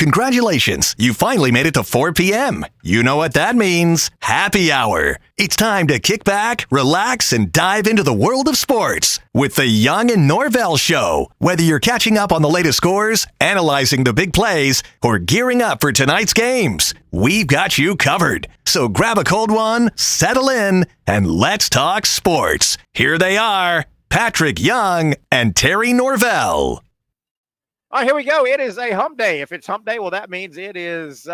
Congratulations, you finally made it to 4 p.m. You know what that means. Happy hour. It's time to kick back, relax, and dive into the world of sports with the Young and Norvelle Show. Whether you're catching up on the latest scores, analyzing the big plays, or gearing up for tonight's games, we've got you covered. So grab a cold one, settle in, and let's talk sports. Here they are, Patrick Young and Terry Norvelle. All right, here we go. It is a hump day. If it's hump day, well, that means it is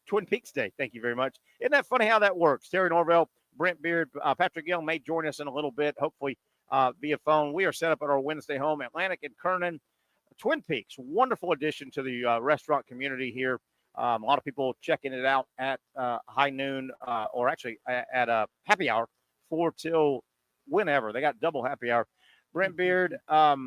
Twin Peaks Day. Thank you very much. Isn't that funny how that works? Terry Norvelle, Brent Beard, Patrick Young may join us in a little bit, hopefully via phone. We are set up at our Wednesday home, Atlantic and Kernan. Twin Peaks, wonderful addition to the restaurant community here. A lot of people checking it out at high noon or actually at happy hour, 4 till whenever. They got double happy hour. Brent Beard, a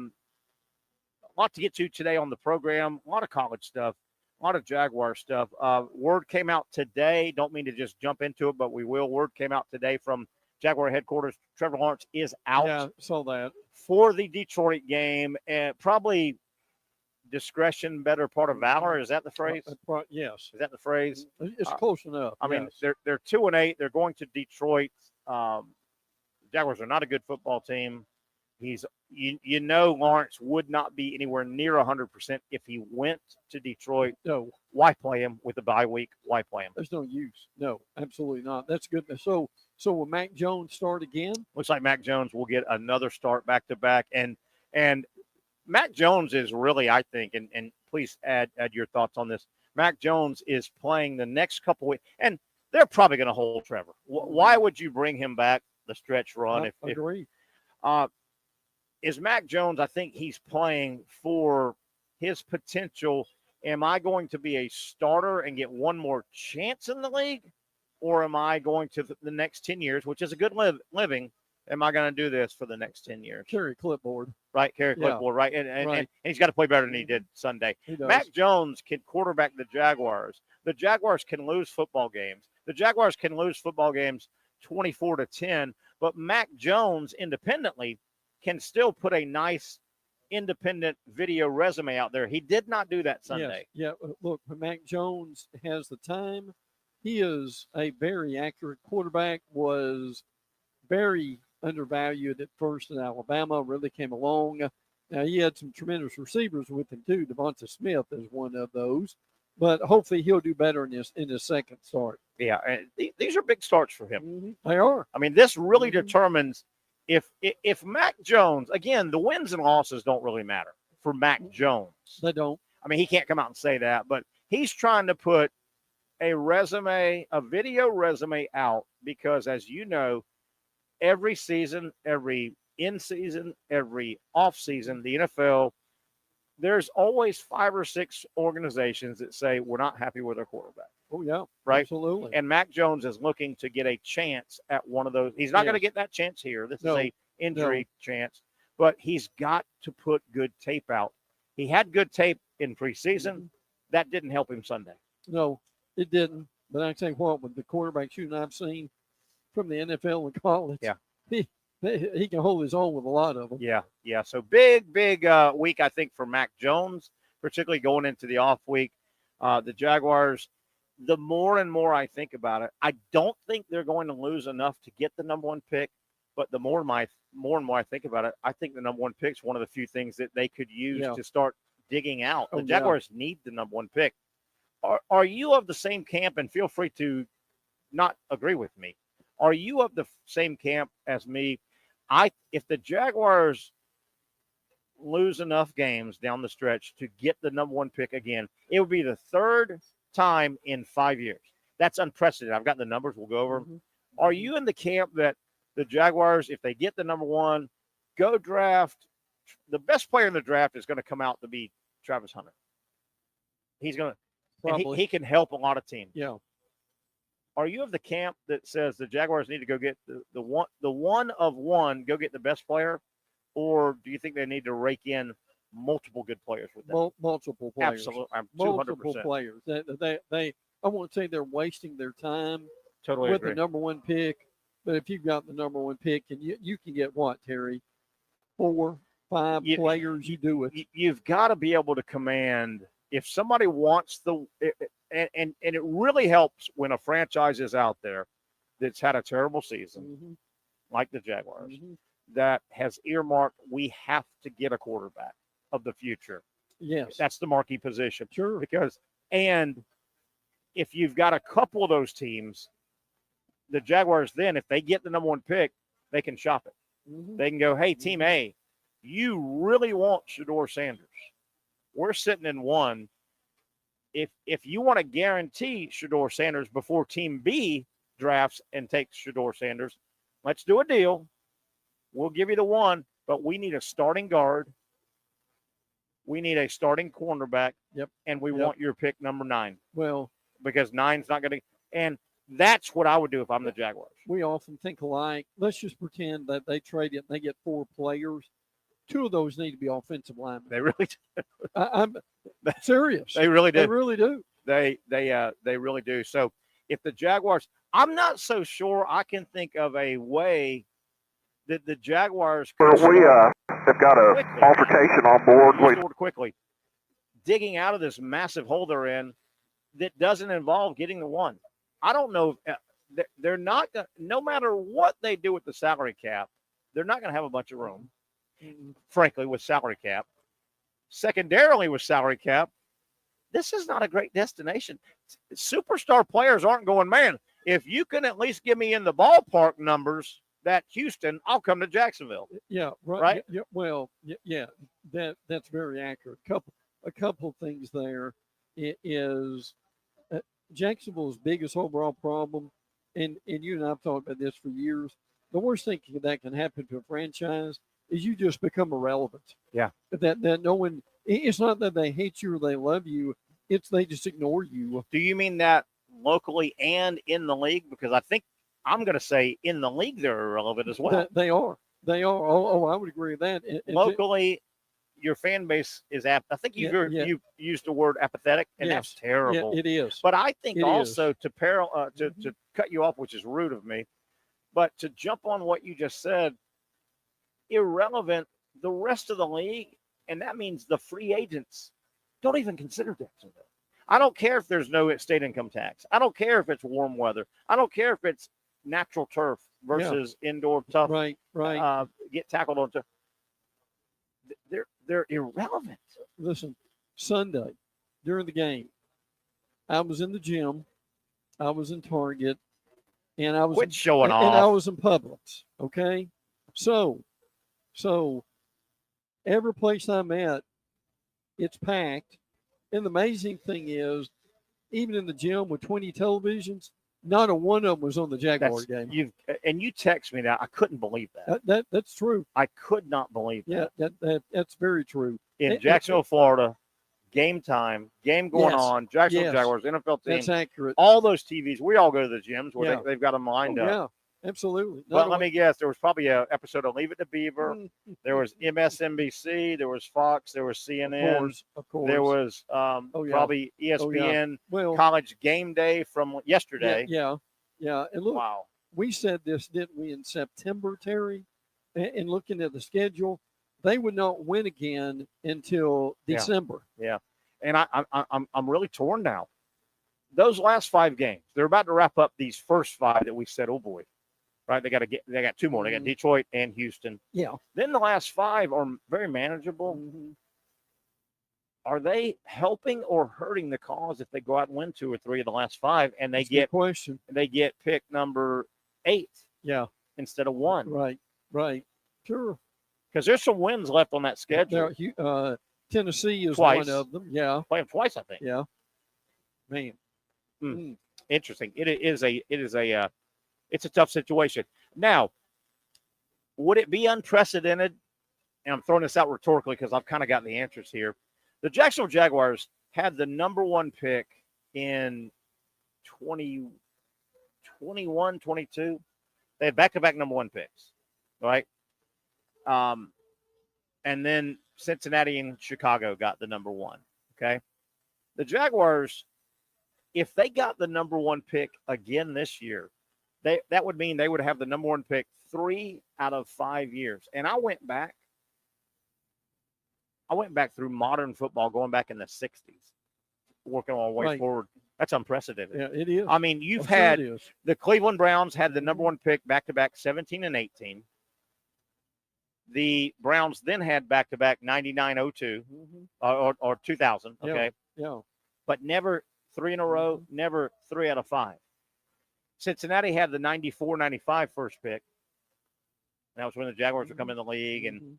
lot to get to today on the program, a lot of college stuff, a lot of Jaguar stuff. Word came out today. Don't mean to just jump into it, but we will. Word came out today from Jaguar headquarters. Trevor Lawrence is out. Yeah, saw that. For the Detroit game, and probably discretion, better part of valor. Is that the phrase? Yes. Is that the phrase? It's close enough. I mean, they're 2-8. They're going to Detroit. Jaguars are not a good football team. You know, Lawrence would not be anywhere near 100% if he went to Detroit. No. Why play him with the bye week? Why play him? There's no use. No, absolutely not. That's good. So will Mac Jones start again? Looks like Mac Jones will get another start back-to-back. And Mac Jones is really, I think, and please add your thoughts on this. Mac Jones is playing the next couple weeks, and they're probably going to hold Trevor. Why would you bring him back the stretch run? I agree. Is Mac Jones, I think he's playing for his potential. Am I going to be a starter and get one more chance in the league? Or am I going to the next 10 years, which is a good living? Am I going to do this for the next 10 years? Carry clipboard. Right, carry clipboard, right? And he's got to play better than he did Sunday. He does. Mac Jones can quarterback the Jaguars. The Jaguars can lose football games. The Jaguars can lose football games 24-10, but Mac Jones independently can still put a nice independent video resume out there. He did not do that Sunday. Yes. Yeah, look, Mac Jones has the time. He is a very accurate quarterback, was very undervalued at first in Alabama, really came along. Now, he had some tremendous receivers with him, too. Devonta Smith is one of those. But hopefully he'll do better in his second start. Yeah, and these are big starts for him. Mm-hmm. They are. I mean, this really determines if Mac Jones, again, the wins and losses don't really matter for Mac Jones. They don't. I mean, he can't come out and say that, but he's trying to put a video resume out because, as you know, every season, every in-season, every off-season, the NFL, there's always 5 or 6 organizations that say we're not happy with our quarterback. Oh, yeah. Right? Absolutely. And Mac Jones is looking to get a chance at one of those. He's not going to get that chance here. This is a injury chance. But he's got to put good tape out. He had good tape in preseason. Mm-hmm. That didn't help him Sunday. No, it didn't. But I tell you what, with the quarterback shooting I've seen from the NFL and college, he can hold his own with a lot of them. Yeah. So big week, I think, for Mac Jones, particularly going into the off week. The Jaguars, the more and more I think about it, I don't think they're going to lose enough to get the number 1 pick. But the more and more I think about it, I think the number 1 pick is one of the few things that they could use to start digging out. The Jaguars need the number 1 pick. Are you of the same camp? And feel free to not agree with me. Are you of the same camp as me? If the Jaguars lose enough games down the stretch to get the number 1 pick again, it would be the 3rd time in 5 years. That's unprecedented. I've got the numbers. We'll go over them. Mm-hmm. Are you in the camp that the Jaguars, if they get the number 1, go draft? The best player in the draft is going to come out to be Travis Hunter. He's going to – he can help a lot of teams. Yeah. Are you of the camp that says the Jaguars need to go get the one of one, go get the best player, or do you think they need to rake in multiple good players with them? Multiple players. Absolutely, I'm 200%. Multiple players. They I won't say they're wasting their time with the number 1 pick, but if you've got the number 1 pick and you can get what, Terry, 4, 5 players, you do it. You've got to be able to command if somebody wants and it really helps when a franchise is out there that's had a terrible season, Mm-hmm. like the Jaguars, Mm-hmm. that has earmarked, we have to get a quarterback of the future. Yes. That's the marquee position. Sure. And if you've got a couple of those teams, the Jaguars, then if they get the number one pick, they can shop it. Mm-hmm. They can go, hey, Team A, you really want Shedeur Sanders. We're sitting in one. If you want to guarantee Shedeur Sanders before Team B drafts and takes Shedeur Sanders, let's do a deal. We'll give you the one, but we need a starting guard. We need a starting cornerback. Yep. And we want your pick number 9. Well, because 9's not going to. And that's what I would do if I'm the Jaguars. We often think alike. Let's just pretend that they trade it and they get 4 players. 2 of those need to be offensive linemen. They really do. I'm serious. They really do. They really do. They really do. So if the Jaguars, I'm not so sure I can think of a way that the Jaguars we have got an altercation on board. Quickly, digging out of this massive hole they're in that doesn't involve getting the one. I don't know. They're not going to, no matter what they do with the salary cap, they're not going to have a bunch of room, frankly, with salary cap. Secondarily, with salary cap, this is not a great destination. Superstar players aren't going, man, if you can at least give me in the ballpark numbers that Houston, I'll come to Jacksonville. Yeah, right. Yeah, well, yeah, that's very accurate. A couple things there. It is Jacksonville's biggest overall problem, and you and I've talked about this for years. The worst thing that can happen to a franchise is you just become irrelevant. Yeah. That no one. It's not that they hate you or they love you. It's they just ignore you. Do you mean that locally and in the league? Because I think I'm going to say in the league they're irrelevant as well. They are. Oh, I would agree with that. Locally, your fan base is I think you've used the word apathetic, and that's terrible. Yeah, it is. But I think it also to cut you off, which is rude of me, but to jump on what you just said, irrelevant, the rest of the league, and that means the free agents don't even consider Jacksonville. I don't care if there's no state income tax. I don't care if it's warm weather. I don't care if it's natural turf versus indoor tough. Right. Get tackled on turf. They're irrelevant. Listen, Sunday during the game, I was in the gym, I was in Target, and I was Quit showing off. And I was in Publix. Okay, so every place I'm at, it's packed. And the amazing thing is, even in the gym with 20 televisions, not a one of them was on the Jaguar game. You text me that. I couldn't believe that. That's true. I could not believe that. Yeah, that's very true. In Jacksonville, Florida, game time, game going on, Jacksonville Jaguars, NFL team. That's accurate. All those TVs, we all go to the gyms where they've got them lined up. Yeah, absolutely. But let me guess, there was probably an episode of Leave It to Beaver. There was MSNBC. There was Fox. There was CNN. Of course. There was probably ESPN. Well, College Game Day from yesterday. Yeah. And look, wow. We said this, didn't we, in September, Terry? And looking at the schedule, they would not win again until December. Yeah. And I'm really torn now. Those last 5 games, they're about to wrap up these first 5 that we said, oh boy, right? They got 2 more. They got Detroit and Houston. Yeah. Then the last 5 are very manageable. Mm-hmm. Are they helping or hurting the cause if they go out and win 2 or 3 of the last 5 and That's a good question. They get pick number 8 instead of 1? Right. Sure. Because there's some wins left on that schedule. Tennessee is twice. one of them. Yeah. Play them twice, I think. Yeah. Man. Interesting. It's a tough situation. Now, would it be unprecedented? And I'm throwing this out rhetorically because I've kind of got the answers here. The Jacksonville Jaguars had the number 1 pick in 2021, 22. They had back-to-back number 1 picks, right? And then Cincinnati and Chicago got the number 1, okay? The Jaguars, if they got the number 1 pick again this year, that would mean they would have the number 1 pick 3 out of 5 years. And I went back through modern football, going back in the 60s. working our way Right. forward. That's unprecedented. Yeah, it is. I mean, you've I'm sure had it is. the Cleveland Browns had the number 1 pick back-to-back 17 and 18. The Browns then had back-to-back 99-02 or 2000, okay? Yeah. But never 3 in a row, never 3 out of 5. Cincinnati had the 94-95 first pick. That was when the Jaguars were coming in the league. And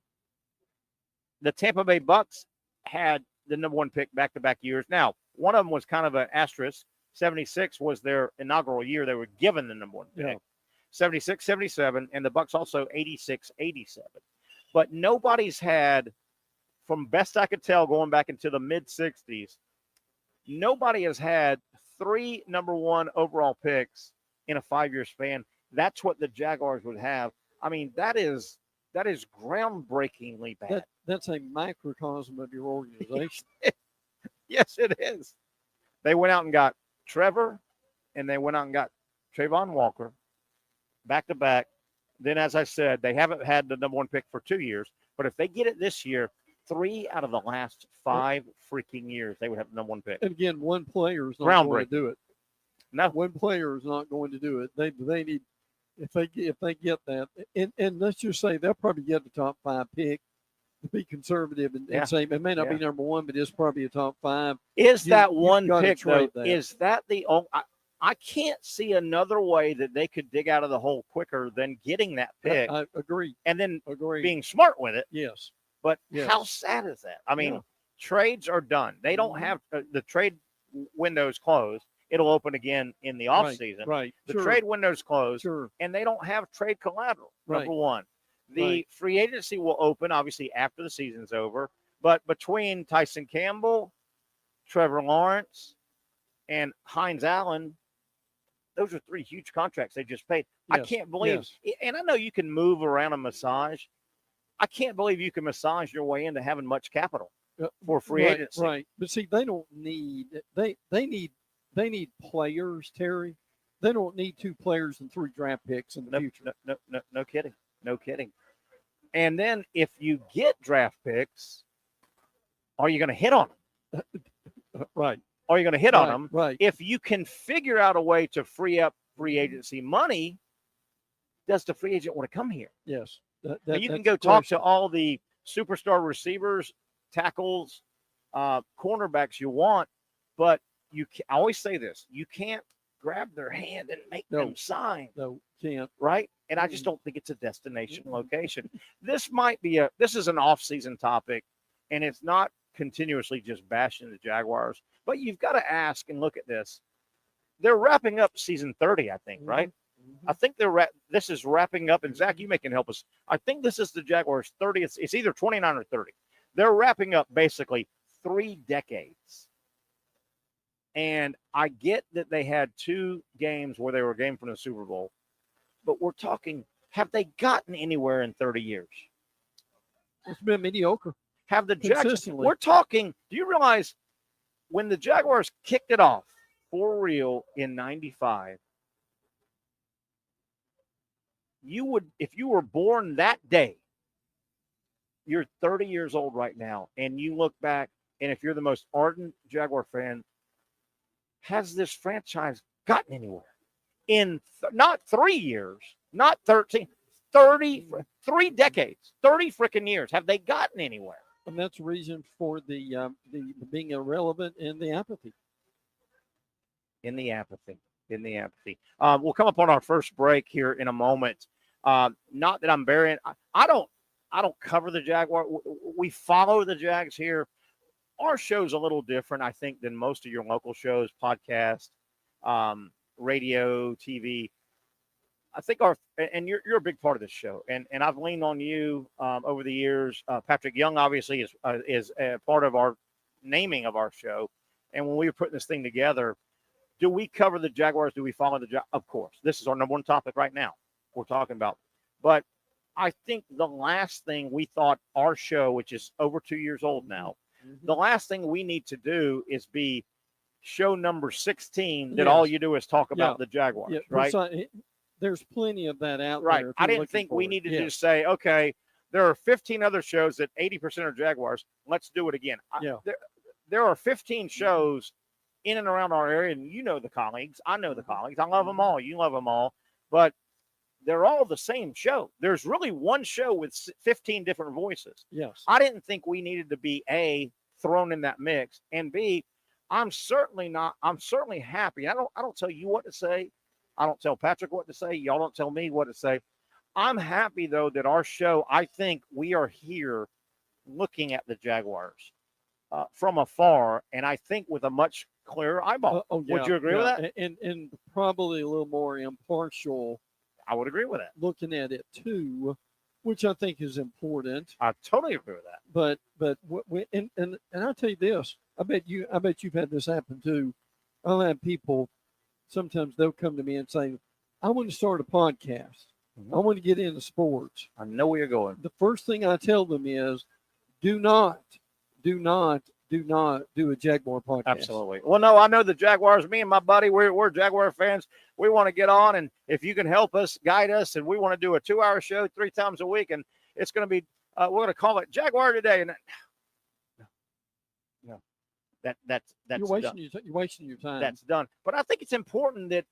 the Tampa Bay Bucks had the number 1 pick back-to-back years. Now, one of them was kind of an asterisk. 76 was their inaugural year. They were given the number 1 pick. Yeah. 76, 77, and the Bucks also 86, 87. But nobody's had, from best I could tell, going back into the mid-60s, nobody has had 3 number 1 overall picks in a 5-year span. That's what the Jaguars would have. I mean, that is groundbreakingly bad. That's a microcosm of your organization. Yes, it is. They went out and got Trevor, and they went out and got Trayvon Walker back-to-back. Then, as I said, they haven't had the number 1 pick for 2 years. But if they get it this year, 3 out of the last 5 freaking years, they would have the number 1 pick. And again, one player is not going to do it. No. One player is not going to do it. They need, if they get that, and let's just say they'll probably get the top 5 pick to be conservative and say it may not be number 1, but it's probably a top 5. Is that one pick, though? That. Is that the only? I can't see another way that they could dig out of the hole quicker than getting that pick. I agree. And then being smart with it. Yes. But how sad is that? I mean, trades are done. They don't have the trade window's closed. It'll open again in the offseason. Right. The trade window's closed. Sure. And they don't have trade collateral, number 1. The Right. free agency will open, obviously, after the season's over. But between Tyson Campbell, Trevor Lawrence, and Hines Allen, those are 3 huge contracts they just paid. Yes. I can't believe, and I know you can move around and massage. I can't believe you can massage your way into having much capital for free agency. Right. But see, they don't need they need players, Terry. They don't need 2 players and 3 draft picks in the future. No kidding. No kidding. And then if you get draft picks, are you going to hit on them? Right. Are you going to hit on them? Right. If you can figure out a way to free up free agency money, does the free agent want to come here? Yes. You can go talk to all the superstar receivers, tackles, cornerbacks you want, but I always say this: you can't grab their hand and make them sign. No, can't. Right? And I just don't think it's a destination location. This is an off-season topic, and it's not continuously just bashing the Jaguars. But you've got to ask and look at this. They're wrapping up season 30, I think, right? I think this is wrapping up, and Zach, you can help us. I think this is the Jaguars' 30th. It's either 29 or 30. They're wrapping up basically 3 decades. And I get that they had 2 games where they were a game from the Super Bowl, but we're talking, have they gotten anywhere in 30 years? It's been mediocre. Have the Jags? We're talking. Do you realize when the Jaguars kicked it off for real in '95? You would, if you were born that day, you're 30 years old right now, and you look back, and if you're the most ardent Jaguar fan, has this franchise gotten anywhere? In not 3 years, not 13, 30, 3 decades, 30 freaking years. Have they gotten anywhere? And that's the reason for the being irrelevant and the apathy. In the apathy. We'll come up on our first break here in a moment. Not that I'm burying. I don't cover the Jaguar. We follow the Jags here. Our show's a little different, I think, than most of your local shows, podcast, radio, TV. I think you're a big part of this show, and I've leaned on you over the years. Patrick Young obviously is a part of our naming of our show, and when we were putting this thing together, do we cover the Jaguars? Do we follow the Jaguars? Of course, this is our number 1 topic right now. We're talking about, but I think the last thing we thought our show, which is over 2 years old now, the last thing we need to do is be show number 16 that all you do is talk about the Jaguars, right? There's plenty of that out there. Right. Right. I didn't think we needed to just say, okay, there are 15 other shows that 80% are Jaguars. Let's do it again. There are 15 shows in and around our area, and you know the colleagues. I know the colleagues. I love them all. You love them all. But they're all the same show. There's really one show with 15 different voices. Yes. I didn't think we needed to be A, thrown in that mix, and B, I'm certainly happy. I don't tell you what to say. I don't tell Patrick what to say. Y'all don't tell me what to say. I'm happy, though, that our show, I think we are here looking at the Jaguars from afar, and I think with a much clearer eyeball. Yeah, would you agree with that? And probably a little more impartial. I would agree with that. Looking at it too, which I think is important. I totally agree with that. But I'll tell you this. I bet you've had this happen too. I'll have people sometimes they'll come to me and say, "I want to start a podcast. I want to get into sports." I know where you're going. The first thing I tell them is, do not do a Jaguar podcast. Absolutely. Well, no, I know the Jaguars. Me and my buddy, we're Jaguar fans. We want to get on, and if you can help us, guide us, and we want to do a 2-hour show 3 times a week, and it's going to be, we're going to call it Jaguar Today. And no, that's you're wasting your time. That's done. But I think it's important that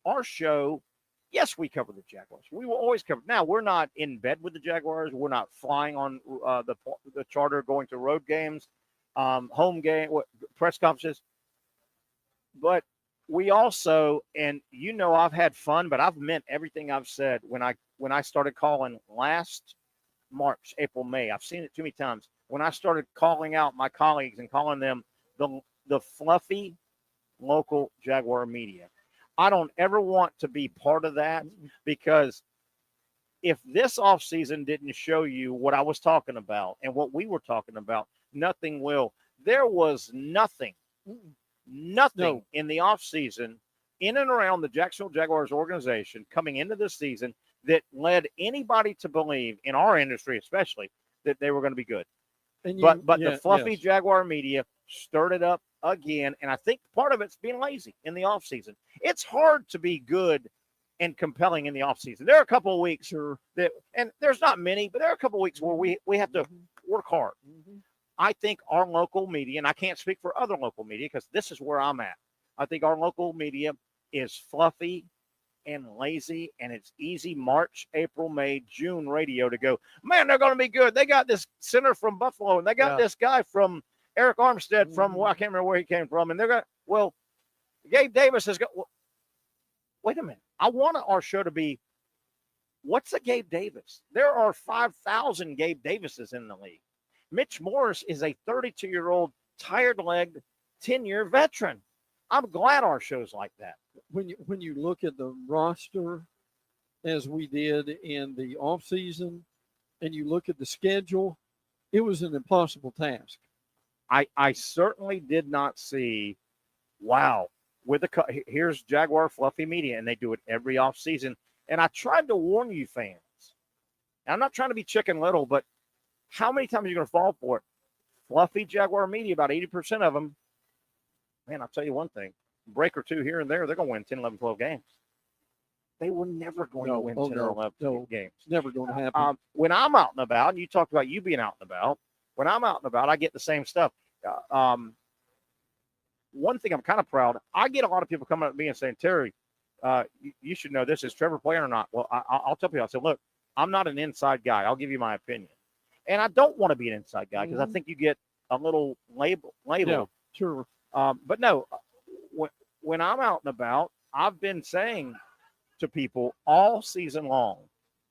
our show, yes, we cover the Jaguars. We will always cover. Now, we're not in bed with the Jaguars. We're not flying on the charter, going to road games, home game, press conferences. But we also, and I've had fun, but I've meant everything I've said when I started calling last March, April, May. I've seen it too many times. When I started calling out my colleagues and calling them the fluffy local Jaguar media. I don't ever want to be part of that, because if this offseason didn't show you what I was talking about and what we were talking about, nothing will. There was nothing in the offseason in and around the Jacksonville Jaguars organization coming into this season that led anybody to believe, in our industry especially, that they were going to be good. But the fluffy Jaguar media stirred it up again, and I think part of it's being lazy in the offseason. It's hard to be good and compelling in the offseason. There are a couple of weeks and there's not many, but there are a couple of weeks where we have to work hard. I think our local media, and I can't speak for other local media because this is where I'm at. I think our local media is fluffy and lazy, and it's easy March, April, May, June radio to go, man, they're going to be good. They got this center from Buffalo, and they got this guy from Eric Armstead from, I can't remember where he came from, and they're going to, Gabe Davis has got, wait a minute. I want our show to be, what's a Gabe Davis? There are 5,000 Gabe Davises in the league. Mitch Morris is a 32-year-old, tired-legged, 10-year veteran. I'm glad our show's like that. When you look at the roster as we did in the offseason and you look at the schedule, it was an impossible task. I certainly did not see, wow, here's Jaguar Fluffy Media, and they do it every offseason. And I tried to warn you fans. And I'm not trying to be Chicken Little, but how many times are you going to fall for it? Fluffy Jaguar Media, about 80% of them. Man, I'll tell you one thing. Break or two here and there, they're going to win 10, 11, 12 games. They were never going to win 10 or 11 games. It's never going to happen. When I'm out and about, and you talked about you being out and about, when I'm out and about, I get the same stuff. One thing I'm kind of proud, I get a lot of people coming up to me and saying, Terry, you should know this. Is Trevor playing or not? Well, I'll tell people, I said, look, I'm not an inside guy. I'll give you my opinion. And I don't want to be an inside guy because I think you get a little label. Yeah, sure. But no, when I'm out and about, I've been saying to people all season long,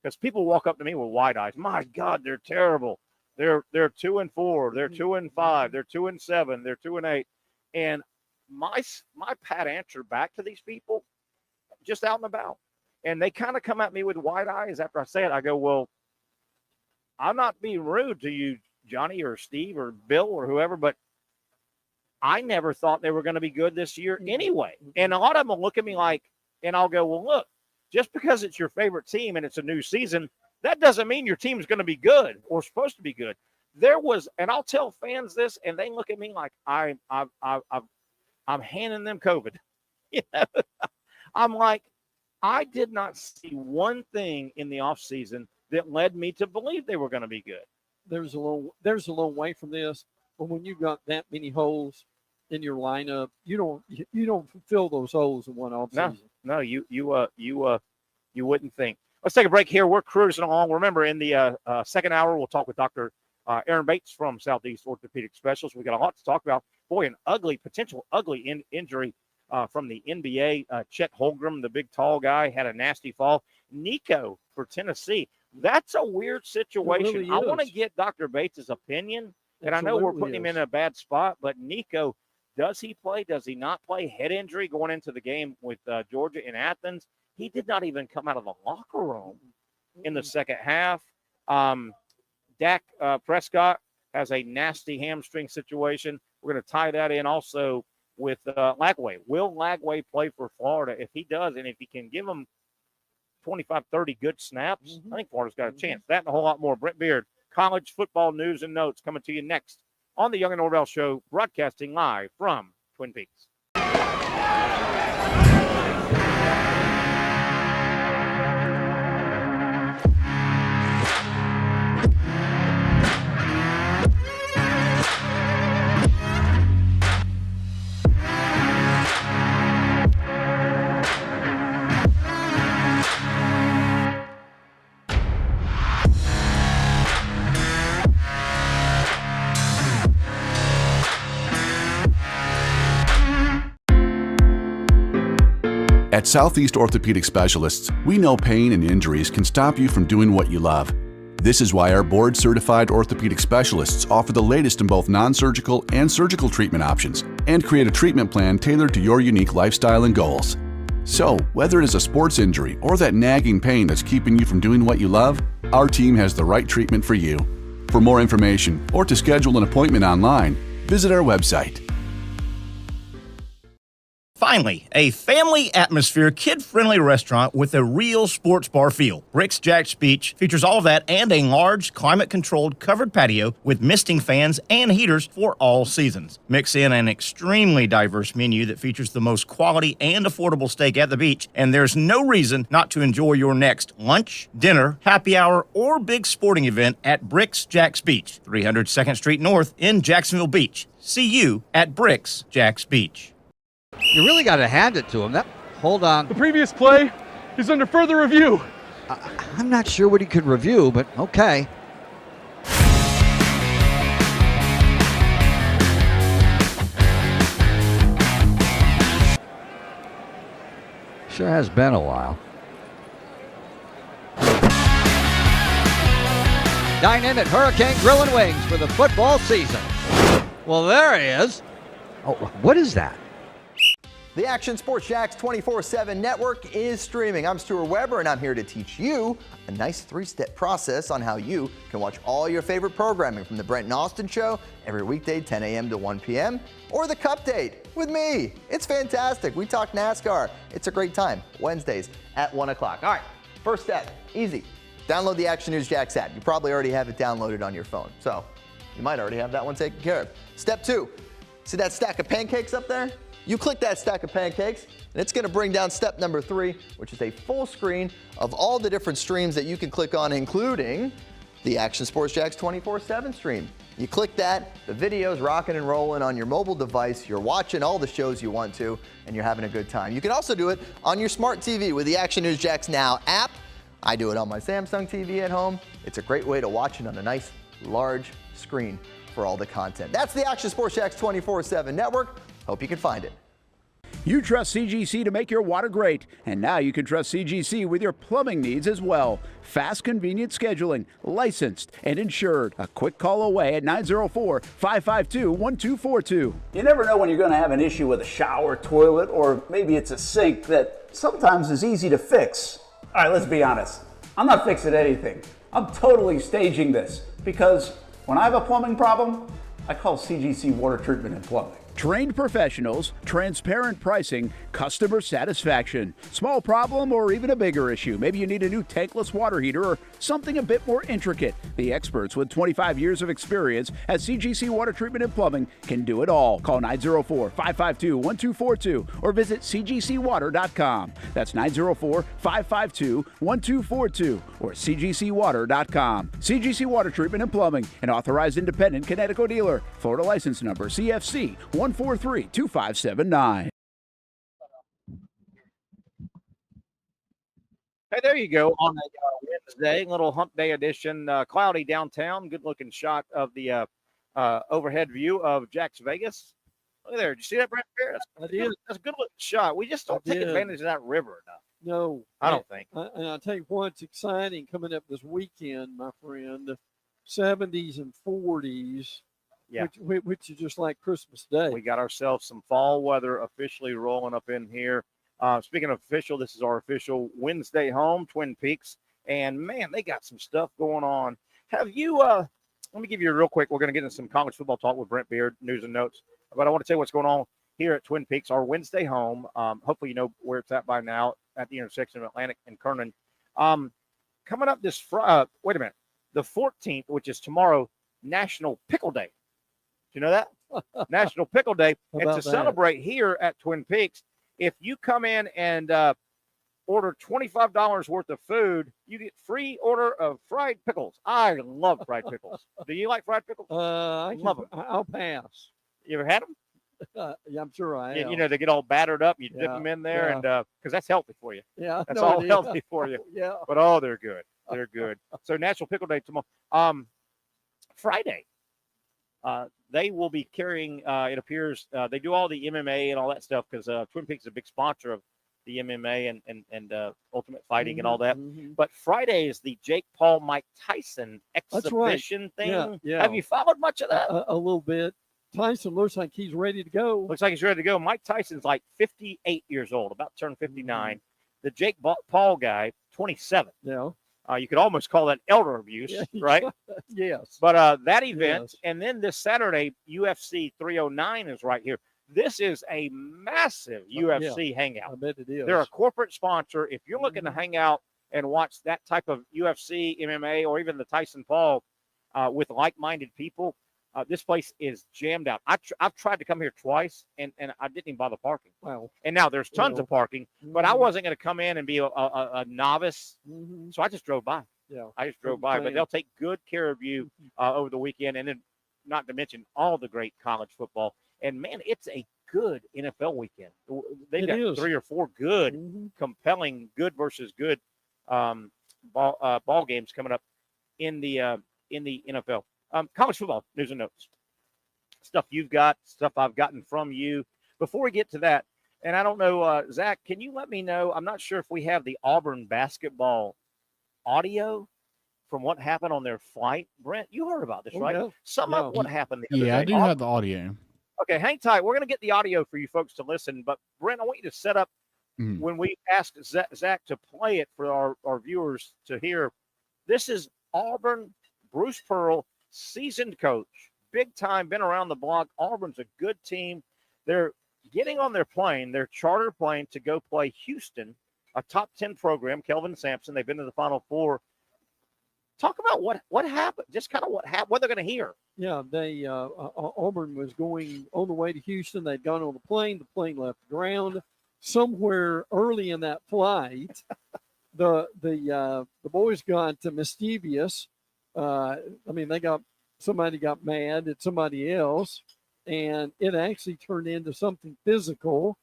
because people walk up to me with wide eyes. My God, they're terrible. They're 2-4. They're 2-5. They're 2-7. They're 2-8. And my pat answer back to these people, just out and about, and they kind of come at me with wide eyes after I say it. I go, well, I'm not being rude to you, Johnny or Steve or Bill or whoever, but I never thought they were going to be good this year anyway. And a lot of them will look at me like, and I'll go, well, look, just because it's your favorite team and it's a new season, that doesn't mean your team's going to be good or supposed to be good. There was, and I'll tell fans this, and they look at me like I'm handing them COVID. You know, I'm like, I did not see one thing in the offseason that led me to believe they were going to be good. There's a long way from this, but when you've got that many holes, in your lineup. You don't fill those holes in one offseason. No, you wouldn't think. Let's take a break here. We're cruising along. Remember, in the second hour, we'll talk with Dr. Aaron Bates from Southeast Orthopedic Specialists. We got a lot to talk about. Boy, potential ugly injury from the NBA. Chet Holmgren, the big tall guy, had a nasty fall. Nico for Tennessee. That's a weird situation. Really I want to is. get Dr. Bates' opinion, and I know we're putting him in a bad spot, but Nico, does he play? Does he not play? Head injury going into the game with Georgia in Athens. He did not even come out of the locker room in the second half. Dak Prescott has a nasty hamstring situation. We're going to tie that in also with Lagway. Will Lagway play for Florida? If he does, and if he can give them 25, 30 good snaps, I think Florida's got a chance. That and a whole lot more. Brent Beard, college football news and notes coming to you next on the Young and Norvelle Show, broadcasting live from Twin Peaks. At Southeast Orthopedic Specialists, we know pain and injuries can stop you from doing what you love. This is why our board-certified orthopedic specialists offer the latest in both non-surgical and surgical treatment options and create a treatment plan tailored to your unique lifestyle and goals. So, whether it is a sports injury or that nagging pain that's keeping you from doing what you love, our team has the right treatment for you. For more information or to schedule an appointment online, visit our website. Finally, a family atmosphere, kid-friendly restaurant with a real sports bar feel. Bricks Jags Beach features all of that and a large, climate-controlled covered patio with misting fans and heaters for all seasons. Mix in an extremely diverse menu that features the most quality and affordable steak at the beach, and there's no reason not to enjoy your next lunch, dinner, happy hour, or big sporting event at Bricks Jags Beach, 300 2nd Street North in Jacksonville Beach. See you at Bricks Jags Beach. You really got to hand it to him. Hold on. The previous play is under further review. I'm not sure what he could review, but okay. Sure has been a while. Dynamic Hurricane Grill and Wings for the football season. Well, there he is. Oh, what is that? The Action Sports Jax 24/7 network is streaming. I'm Stuart Weber, and I'm here to teach you a nice three-step process on how you can watch all your favorite programming from the Brent and Austin Show every weekday 10 a.m. to 1 p.m. or the Cup Date with me. It's fantastic. We talk NASCAR. It's a great time. Wednesdays at 1 o'clock. All right, first step, easy. Download the Action News Jax app. You probably already have it downloaded on your phone, so you might already have that one taken care of. Step 2, see that stack of pancakes up there? You click that stack of pancakes, and it's going to bring down step number 3, which is a full screen of all the different streams that you can click on, including the Action Sports Jax 24/7 stream. You click that, the video's rocking and rolling on your mobile device. You're watching all the shows you want to, and you're having a good time. You can also do it on your smart TV with the Action News Jax Now app. I do it on my Samsung TV at home. It's a great way to watch it on a nice, large screen for all the content. That's the Action Sports Jax 24/7 network. Hope you can find it. You trust CGC to make your water great, and now you can trust CGC with your plumbing needs as well. Fast, convenient scheduling, licensed and insured. A quick call away at 904-552-1242. You never know when you're going to have an issue with a shower, toilet, or maybe it's a sink that sometimes is easy to fix. All right, let's be honest. I'm not fixing anything. I'm totally staging this because when I have a plumbing problem, I call CGC Water Treatment and Plumbing. Trained professionals, transparent pricing, customer satisfaction. Small problem or even a bigger issue. Maybe you need a new tankless water heater or something a bit more intricate. The experts with 25 years of experience at CGC Water Treatment and Plumbing can do it all. Call 904-552-1242 or visit cgcwater.com. That's 904-552-1242 or cgcwater.com. CGC Water Treatment and Plumbing, an authorized independent Connecticut dealer. Florida license number CFC 143-2579. Hey, there you go on a Wednesday, little hump day edition, cloudy downtown, good-looking shot of the overhead view of Jags Vegas. Look at there. Did you see that, Brent Pierce? I did. That's a good-looking shot. We just don't take advantage of that river enough. No. I don't think. And I'll tell you what's exciting coming up this weekend, my friend, 70s and 40s, which is just like Christmas Day. We got ourselves some fall weather officially rolling up in here. Speaking of official, this is our official Wednesday home, Twin Peaks. And, man, they got some stuff going on. Have you let me give you a real quick. We're going to get into some college football talk with Brent Beard, news and notes. But I want to tell you what's going on here at Twin Peaks, our Wednesday home. Hopefully you know where it's at by now, at the intersection of Atlantic and Kernan. Coming up this Friday, wait a minute, the 14th, which is tomorrow, National Pickle Day. Do you know that? National Pickle Day. And to celebrate here at Twin Peaks, if you come in and order $25 worth of food, you get free order of fried pickles. I love fried pickles. Do you like fried pickles? I love them. I'll pass. You ever had them? Yeah, I'm sure I have. You know, they get all battered up. You dip them in there, and because that's healthy for you. Yeah, that's all healthy for you. Yeah, but they're good. They're good. So National Pickle Day tomorrow. Friday, they will be carrying. It appears they do all the MMA and all that stuff because Twin Peaks is a big sponsor of the MMA and Ultimate Fighting and all that. Mm-hmm. But Friday is the Jake Paul Mike Tyson exhibition thing. Yeah. Have you followed much of that? A little bit. Tyson looks like he's ready to go. Looks like he's ready to go. Mike Tyson's like 58 years old, about to turn 59. Mm-hmm. The Jake Paul guy, 27. Yeah. You could almost call that elder abuse, right? Yes. But that event, and then this Saturday, UFC 309 is right here. This is a massive UFC hangout. I bet it is. They're a corporate sponsor. If you're looking to hang out and watch that type of UFC, MMA, or even the Tyson Paul with like-minded people, this place is jammed out. I've tried to come here twice, and I didn't even bother parking. Wow. And now there's tons of parking, but I wasn't going to come in and be a novice, so I just drove by. Yeah, I just drove by, but they'll take good care of you over the weekend, and then not to mention all the great college football. And, man, it's a good NFL weekend. They've got 3 or 4 good, compelling good versus good ball games coming up in the NFL. College football news and notes. Stuff you've got, stuff I've gotten from you. Before we get to that, and I don't know, Zach, can you let me know? I'm not sure if we have the Auburn basketball audio from what happened on their flight. Brent, you heard about this, right? No. Sum up what happened the other day. Yeah, I do have the audio. Okay, hang tight. We're going to get the audio for you folks to listen. But, Brent, I want you to set up when we asked Zach to play it for our viewers to hear. This is Auburn, Bruce Pearl, seasoned coach, big time, been around the block. Auburn's a good team. They're getting on their plane, their charter plane, to go play Houston, a top 10 program, Kelvin Sampson. They've been to the Final Four. Talk about what happened, just kind of what happened, what they're going to hear. Yeah, they Auburn was going on the way to Houston. They'd gone on the plane. The plane left the ground. Somewhere early in that flight, the boys got mischievous. Somebody got mad at somebody else, and it actually turned into something physical,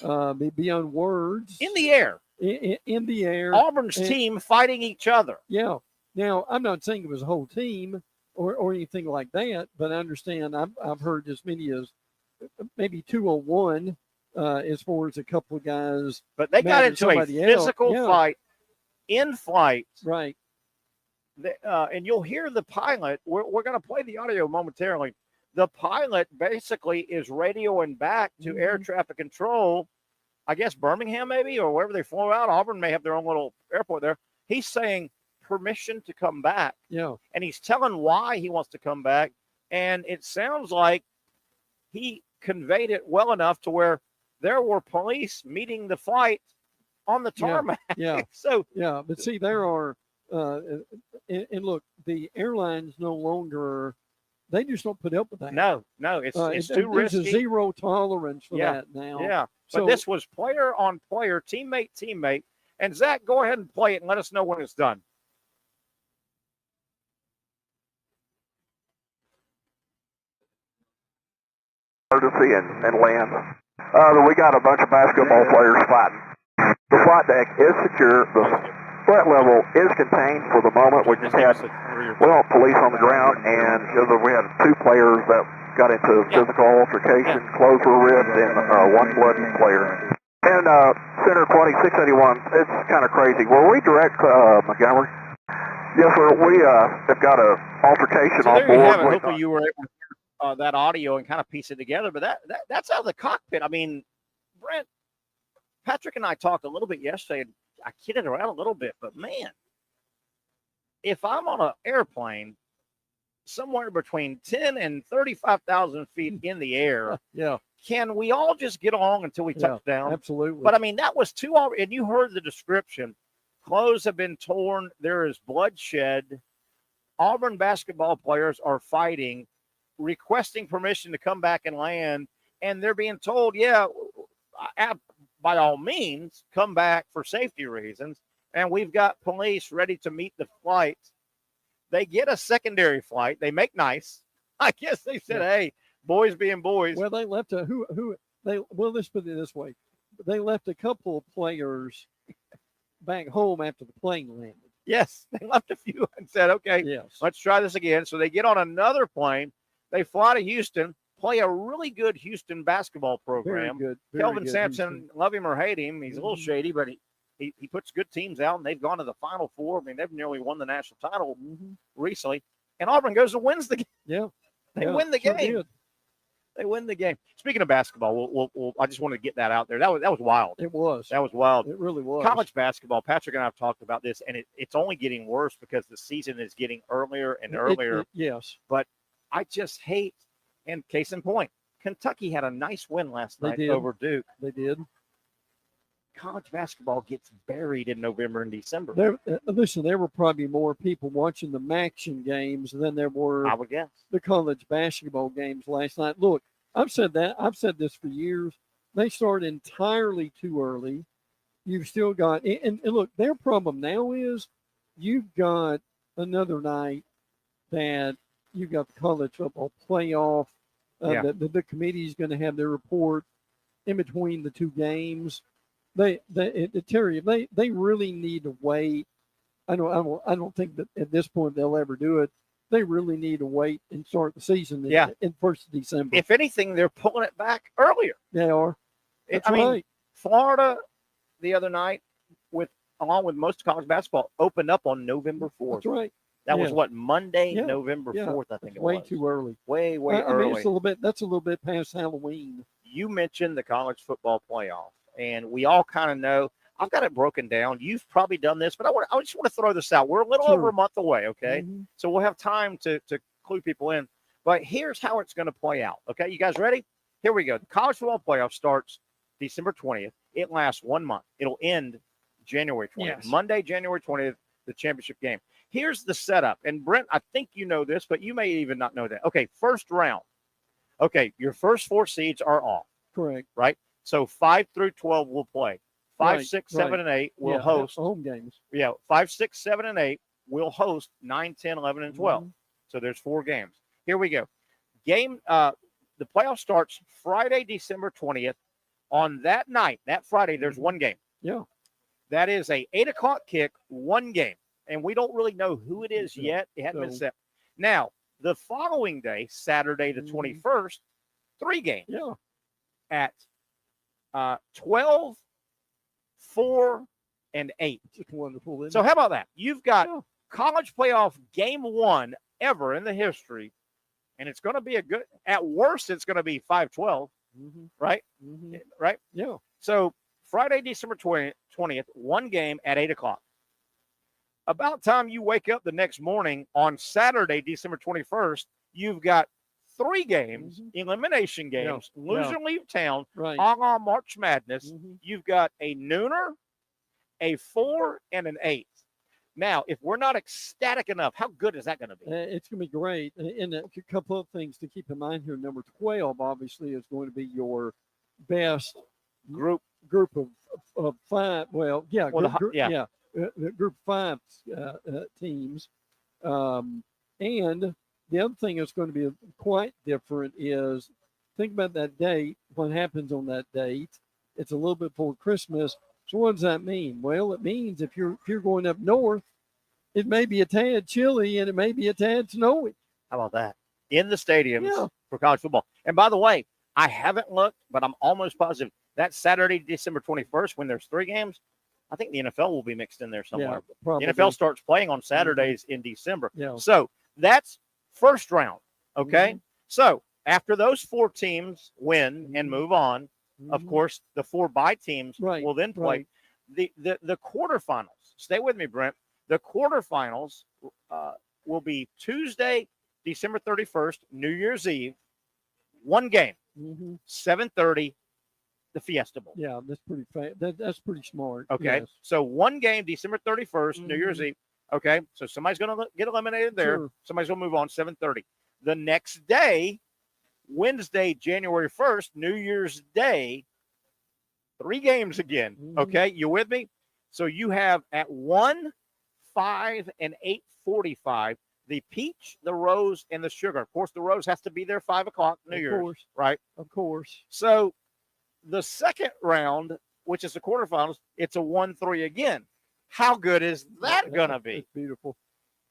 beyond words. In the air. In the air. Auburn's team fighting each other. Yeah. Now, I'm not saying it was a whole team or anything like that, but I understand I've heard as many as maybe 201 as far as a couple of guys. But they got into a physical fight in flight. Right. And you'll hear the pilot. We're going to play the audio momentarily. The pilot basically is radioing back to air traffic control, I guess Birmingham maybe, or wherever they flew out. Auburn may have their own little airport there. He's saying permission to come back. Yeah. And he's telling why he wants to come back. And it sounds like he conveyed it well enough to where there were police meeting the flight on the tarmac. Yeah. So yeah, but see, there are and look, the airlines no longer, they just don't put up with that. No, it's too risky. There's a zero tolerance for that now. Yeah, but this was player on player, teammate. And Zach, go ahead and play it and let us know when it's done. emergency and land. We got a bunch of basketball players fighting. The flight deck is secure. The threat level is contained for the moment. We just had, police on the ground, and we had 2 players that got into physical altercation. Clothes were ripped, and 1 bloody player. And Center 2681, it's kind of crazy. Were we direct, Montgomery? Yes, sir. We have got an altercation on board. There you have it. Hopefully you were able to hear that audio and kind of piece it together. But that's out of the cockpit. I mean, Brent, Patrick and I talked a little bit yesterday. And I kidded around a little bit, but man, if I'm on an airplane somewhere between 10 and 35,000 feet in the air, can we all just get along until we touch down? Absolutely. But I mean, that was 2 hours, and you heard the description. Clothes have been torn. There is bloodshed. Auburn basketball players are fighting, requesting permission to come back and land, and they're being told, by all means, come back for safety reasons. And we've got police ready to meet the flight. They get a secondary flight. They make nice. I guess they said, hey, boys being boys. Well, they left let's put it this way. They left a couple of players back home after the plane landed. Yes, they left a few and said, okay, let's try this again. So they get on another plane. They fly to Houston, play a really good Houston basketball program. Very good. Kelvin Sampson, Houston. love him or hate him, he's a little shady, but he puts good teams out, and they've gone to the Final Four. I mean, they've nearly won the national title recently. And Auburn goes and wins the game. Yeah. They win the game. They win the game. Speaking of basketball, I just wanted to get that out there. That was wild. It was. That was wild. It really was. College basketball, Patrick and I have talked about this, and it's only getting worse because the season is getting earlier and earlier. Yes. But I just hate, and case in point, Kentucky had a nice win last night over Duke. They did. College basketball gets buried in November and December. There were probably more people watching the Maction games than there were, I would guess, the college basketball games last night. Look, I've said this for years. They start entirely too early. You've still got, and look, their problem now is you've got another night that you've got the college football playoff. The committee is going to have their report in between the 2 games. Terry, they really need to wait. I don't think that at this point they'll ever do it. They really need to wait and start the season in 1st of December. If anything, they're pulling it back earlier. They are. That's I right. mean, Florida the other night, along with most college basketball, opened up on November 4th. That's right. That was what, Monday, November 4th, I think it was. Way too early. Way early. I mean, that's a little bit past Halloween. You mentioned the college football playoff, and we all kind of know. I've got it broken down. You've probably done this, but I just want to throw this out. We're a little over a month away, okay? So we'll have time to clue people in. But here's how it's going to play out, okay? You guys ready? Here we go. The college football playoff starts December 20th. It lasts 1 month. It'll end January 20th. Yes. Monday, January 20th, the championship game. Here's the setup. And, Brent, I think you know this, but you may even not know that. Okay, first round. Okay, your first 4 seeds are off. Correct. Right? So 5 through 12 will play. 5, 6, 7, and 8 will host home games. Yeah, 5, 6, 7, and 8 will host 9, 10, 11, and 12. So there's 4 games. Here we go. The playoff starts Friday, December 20th. On that night, that Friday, there's 1 game. Yeah. That is a 8:00 kick, 1 game. And we don't really know who it is yet. It hasn't been set. Now, the following day, Saturday the 21st, 3 games. Yeah. At 12, 4, and 8. It's wonderful. So how about that? You've got college playoff game 1 ever in the history, and it's going to be at worst, it's going to be 5-12, right? Right? Yeah. So Friday, December 20th, 1 game at 8:00. About time you wake up the next morning on Saturday, December 21st, you've got 3 games, elimination games, lose and leave town, right, a la March Madness. You've got a nooner, a 4, and an 8. Now, if we're not ecstatic enough, how good is that going to be? It's going to be great. And a couple of things to keep in mind here. Number 12, obviously, is going to be your best group of 5. Well, yeah, group 5 teams. And the other thing that's going to be quite different is think about that date, what happens on that date. It's a little bit before Christmas. So what does that mean? Well, it means if you're going up north, it may be a tad chilly and it may be a tad snowy. How about that? In the stadiums for college football. And by the way, I haven't looked, but I'm almost positive that Saturday, December 21st, when there's 3 games, I think the NFL will be mixed in there somewhere. Yeah, the NFL starts playing on Saturdays in December. Yeah. So that's first round, okay? So after those 4 teams win and move on, of course, the 4 bye teams will then play. The quarterfinals. Stay with me, Brent. The quarterfinals will be Tuesday, December 31st, New Year's Eve, 1 game, 7:30, the Fiesta Bowl. Yeah, that's pretty that's pretty smart. Okay, yes. so 1 game, December 31st, New Year's Eve. Okay, so somebody's going to get eliminated there. Sure. Somebody's going to move on, 7:30. The next day, Wednesday, January 1st, New Year's Day, 3 games again. Okay, you with me? So you have at 1, 5, and 8:45 the peach, the rose, and the sugar. Of course, the rose has to be there 5 o'clock New Year's, course. right? Of course. So the second round, which is the quarterfinals, it's a 1-3 again. How good is that going to be? It's beautiful.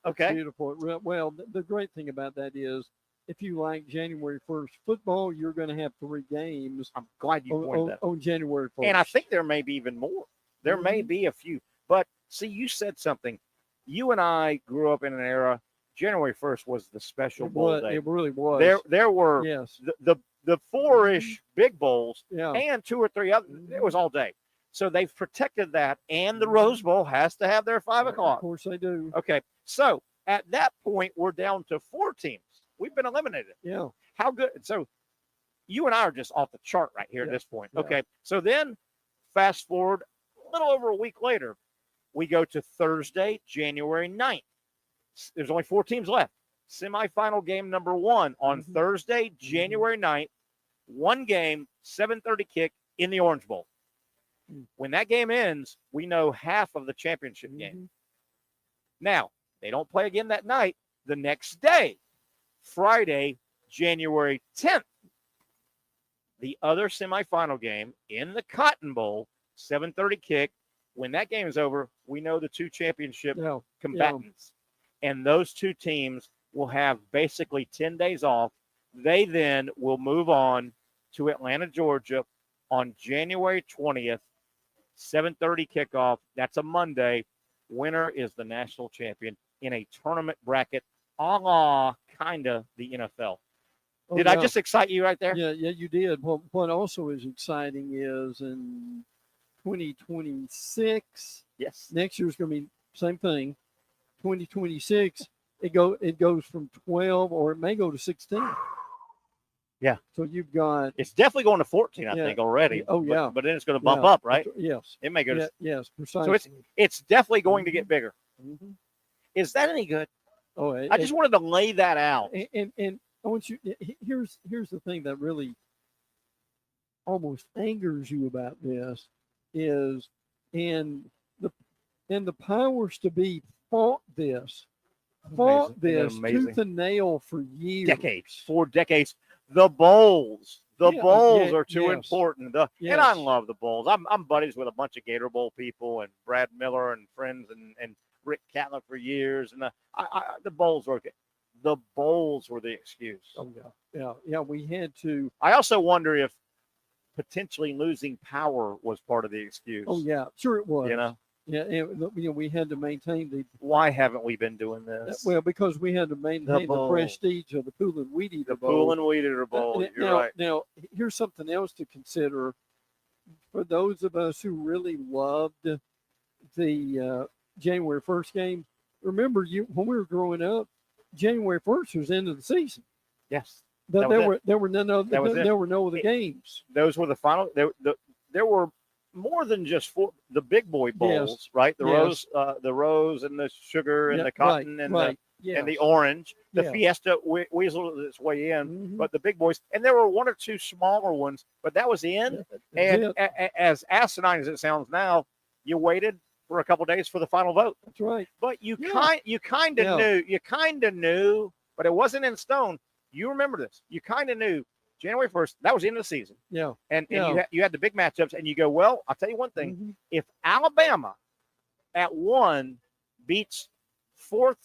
Okay. It's beautiful. Well, the great thing about that is if you like January 1st football, you're going to have 3 games. I'm glad you pointed that on January 1st. And I think there may be even more. There may be a few. But see, you said something. You and I grew up in an era. January 1st was the special bowl day. It really was. There were the 4-ish big bowls and 2 or 3 others. It was all day. So they've protected that, and the Rose Bowl has to have their 5 o'clock. Of course they do. Okay, so at that point, we're down to 4 teams. We've been eliminated. Yeah. How good? So you and I are just off the chart right here at this point. Yeah. Okay, so then fast forward a little over a week later, we go to Thursday, January 9th. There's only 4 teams left. Semifinal game number 1 on Thursday, January 9th. 1 game, 7:30 kick in the Orange Bowl. When that game ends, we know half of the championship game. Now, they don't play again that night. The next day, Friday, January 10th, the other semifinal game in the Cotton Bowl, 7:30 kick. When that game is over, we know the 2 championship combatants. And those 2 teams will have basically 10 days off. They then will move on to Atlanta, Georgia on January 20th, 7:30 kickoff. That's a Monday. Winner is the national champion in a tournament bracket a la kind of the NFL. Did I just excite you right there? Yeah, you did. What also is exciting is in 2026. Yes. Next year's going to be same thing. 2026, it goes from 12 or it may go to 16. Yeah. So you've got. It's definitely going to 14, I think, already. Oh, yeah. But then it's going to bump up, right? Yes. It may go to. Yes, precisely. So it's definitely going to get bigger. Is that any good? Oh, I just wanted to lay that out. And I want you. Here's the thing that really almost angers you about this is the powers to be fought this tooth and nail for years, decades, 4 decades. The bowls are too important. And I love the bowls. I'm buddies with a bunch of Gator Bowl people and Brad Miller and friends and Rick Catlett for years. And the bowls were okay. The bowls were the excuse. Oh yeah. We had to. I also wonder if potentially losing power was part of the excuse. Oh yeah, sure it was. You know. Yeah, we had to maintain the. Why haven't we been doing this? Well, because we had to maintain the prestige of the Pool and Weed Eater Bowl. Pool and Weed Eater Bowl. You're right. Now, here's something else to consider. For those of us who really loved the January 1st game, remember when we were growing up, January 1st was the end of the season. Yes. There were no other games. Those were the final. There were more than just 4 the big boy bowls, right? The rose and the sugar and the cotton and the orange. The Fiesta weaseled its way in, but the big boys, and there were 1 or 2 smaller ones, but that was the end. And as asinine as it sounds now, you waited for a couple of days for the final vote. That's right. But you kind of knew, but it wasn't in stone. You remember this. You kind of knew January 1st, that was the end of the season. Yeah. And Yeah. you had the big matchups, and you go, well, I'll tell you one thing. If Alabama at 1 beats fourth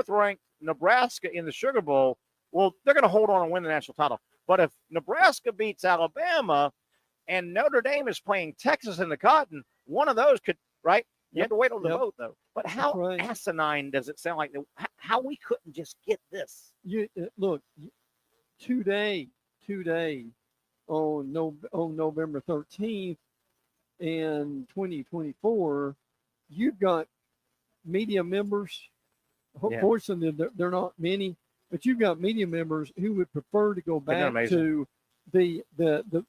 ranked Nebraska in the Sugar Bowl, well, they're going to hold on and win the national title. But if Nebraska beats Alabama and Notre Dame is playing Texas in the Cotton, one of those could, right? You have to wait on the vote, though. But how asinine does it sound like how we couldn't just get this? Look, today on November 13th in 2024, you've got media members. Fortunately, they're not many, but you've got media members who would prefer to go back to the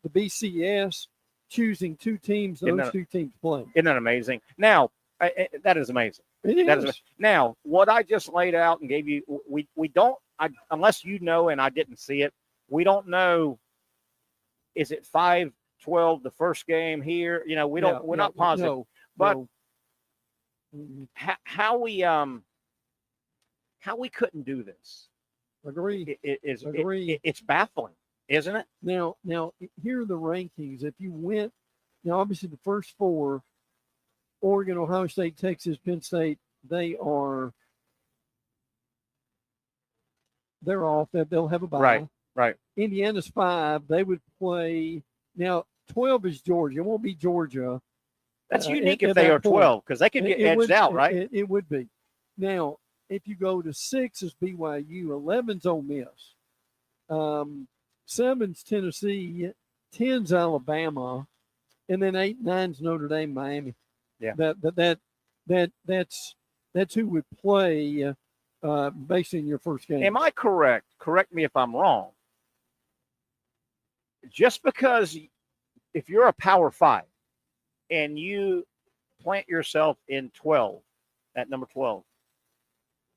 BCS, choosing 2 teams, those 2 teams playing. Isn't that amazing? Now, that is amazing. It is. Now, what I just laid out and gave you, we don't, unless you know and I didn't see it, we don't know, is it 5-12 the first game here? You know, we're not positive. No, but no. How we couldn't do this. Agree. It's baffling, isn't it? Now, here are the rankings. If you went, now obviously the first 4, Oregon, Ohio State, Texas, Penn State, they're off. They'll have a bye. Right. Indiana's 5. They would play. Now, 12 is Georgia. It won't be Georgia. That's unique if they are 12, because they could get edged out, right? It would be. Now, if you go to 6 is BYU, 11's Ole Miss, 7's Tennessee, 10's Alabama, and then 8, 9's Notre Dame, Miami. Yeah. That's who would play basically in your first game. Am I correct? Correct me if I'm wrong. Just because if you're a Power 5 and you plant yourself in 12, at number 12,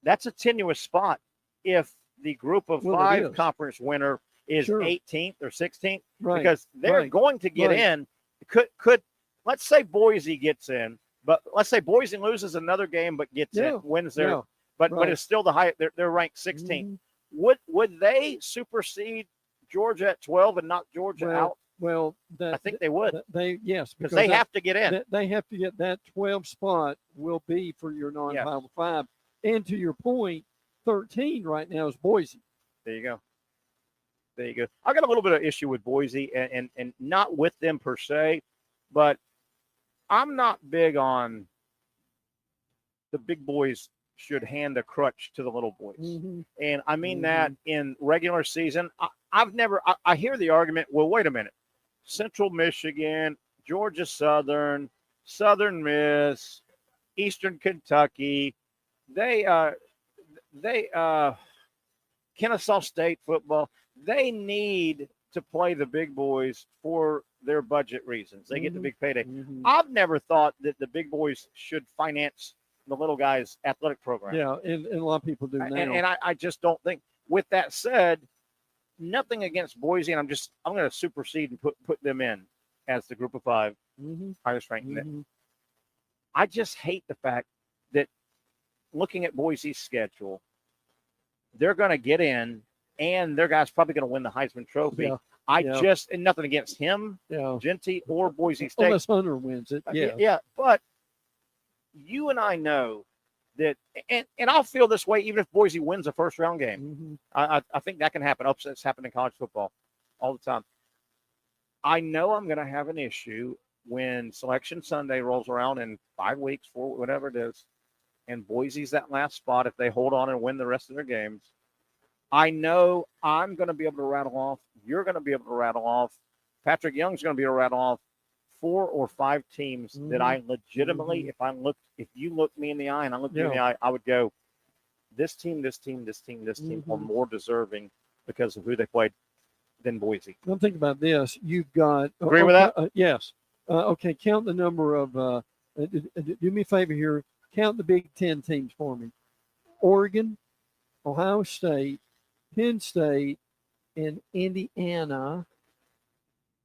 that's a tenuous spot if the group of 5 conference winner is 18th or 16th, because they're going to get in. Could let's say Boise gets in, but let's say Boise loses another game but gets in, wins their, but it's still the high. They're ranked 16th. Would they supersede Georgia at 12 and knock Georgia out? Well, I think they would. Because they have to get in. They have to get that 12 spot will be for your non-Power 5. And to your point, 13 right now is Boise. There you go. I got a little bit of issue with Boise and not with them per se, but I'm not big on the big boys should hand a crutch to the little boys. And I mean that in regular season. I hear the argument, well, wait a minute. Central Michigan, Georgia Southern, Southern Miss, Eastern Kentucky, Kennesaw State football, they need to play the big boys for their budget reasons. They get the big payday. I've never thought that the big boys should finance the little guys' athletic program. Yeah, and a lot of people do now. And I just don't think. With that said, nothing against Boise, and I'm going to supersede and put them in as the group of 5 highest ranked. I just hate the fact that looking at Boise's schedule, they're going to get in, and their guy's probably going to win the Heisman Trophy. And nothing against him, Genty, or Boise State. Unless Hunter wins it, but you and I know that, and I'll feel this way even if Boise wins a first-round game. I think that can happen. Upsets happen in college football all the time. I know I'm going to have an issue when Selection Sunday rolls around in 5 weeks, 4, whatever it is, and Boise's that last spot if they hold on and win the rest of their games. I know I'm going to be able to rattle off. You're going to be able to rattle off. Patrick Young's going to be able to rattle off 4 or 5 teams that I legitimately, if you looked me in the eye and I looked you in the eye, I would go, this team are more deserving because of who they played than Boise. Well, think about this. You've got agree with that? Yes. Okay. Count the number of. Do me a favor here. Count the Big Ten teams for me. Oregon, Ohio State, Penn State, and Indiana,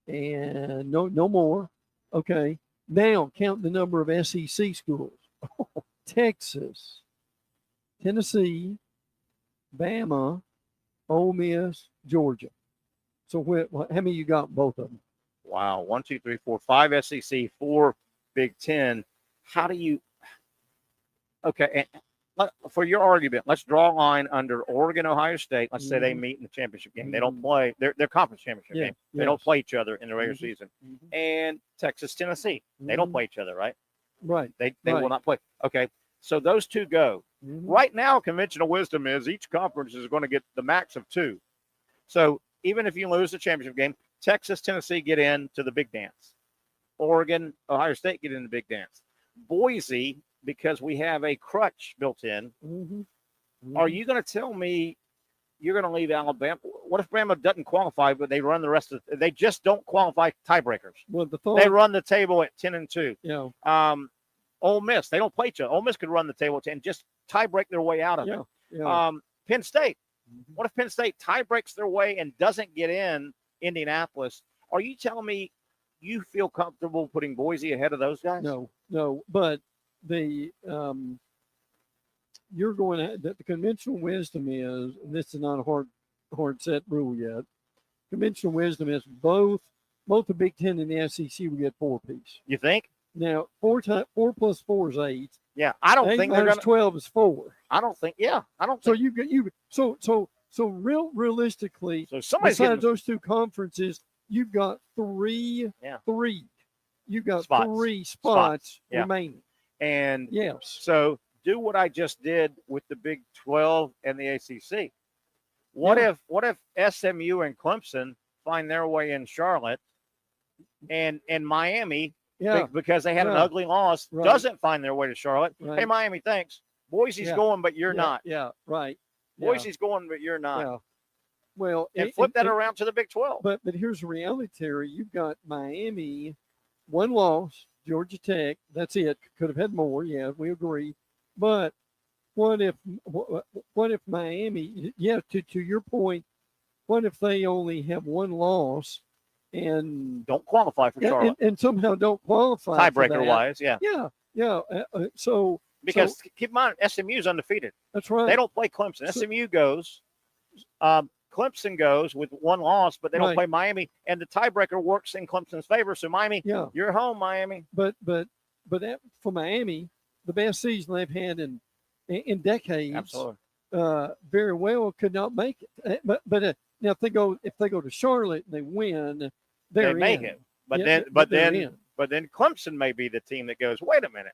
and no more. Okay. Now count the number of SEC schools. Texas, Tennessee, Bama, Ole Miss, Georgia. how many you got both of them? Wow. 1, 2, 3, 4, 5 SEC, 4 Big Ten. How do you? Okay. And for your argument, let's draw a line under Oregon, Ohio State. Let's say they meet in the championship game. They don't play their conference championship game. They don't play each other in the regular season. And Texas, Tennessee, they don't play each other, right? Right. They will not play. Okay. So those two go. Right now, conventional wisdom is each conference is going to get the max of 2. So even if you lose the championship game, Texas, Tennessee get into the big dance. Oregon, Ohio State get in the big dance. Boise, because we have a crutch built in, are you going to tell me you're going to leave Alabama? What if Alabama doesn't qualify, but they run the rest of they just don't qualify tiebreakers? Well, they run the table at 10-2. Yeah. Ole Miss, they don't play each other. Ole Miss could run the table at 10, just tie break their way out of it. Yeah. Penn State. What if Penn State tie breaks their way and doesn't get in Indianapolis? Are you telling me you feel comfortable putting Boise ahead of those guys? No. But the you're going to the conventional wisdom is, and this is not a hard set rule yet. Conventional wisdom is both the Big Ten and the SEC will get 4 apiece. You think? Now 4 plus 4 is 8. Yeah, I don't 8 think they're minus going 12 is 4. I don't think. Yeah, I don't. So Think, realistically, so somebody's besides getting those 2 conferences, you've got 3. Yeah. 3. You've got Spots. 3 spots Yeah. remaining. And yes. So do what I just did with the Big 12 and the ACC. What if SMU and Clemson find their way in Charlotte, and Miami, because they had an ugly loss, doesn't find their way to Charlotte? Right. Hey, Miami, thanks. Boise's going, but you're not. Yeah, right. Boise's going, but you're not. Yeah. Well, and flip that around to the Big 12. But here's the reality, Terry. You've got Miami, 1 loss, Georgia Tech. That's it. Could have had more. Yeah, we agree. But what if Miami? Yeah, to your point, what if they only have 1 loss and don't qualify for Charlotte, and somehow don't qualify tiebreaker wise? Yeah. So because keep in mind, SMU's undefeated. That's right. They don't play Clemson. SMU goes. Clemson goes with 1 loss, but they don't play Miami, and the tiebreaker works in Clemson's favor. So Miami, you're home, Miami. But for Miami, the best season they've had in decades. Absolutely. Very well could not make it. But now if they go to Charlotte and they win, they make it. But then Clemson may be the team that goes, wait a minute,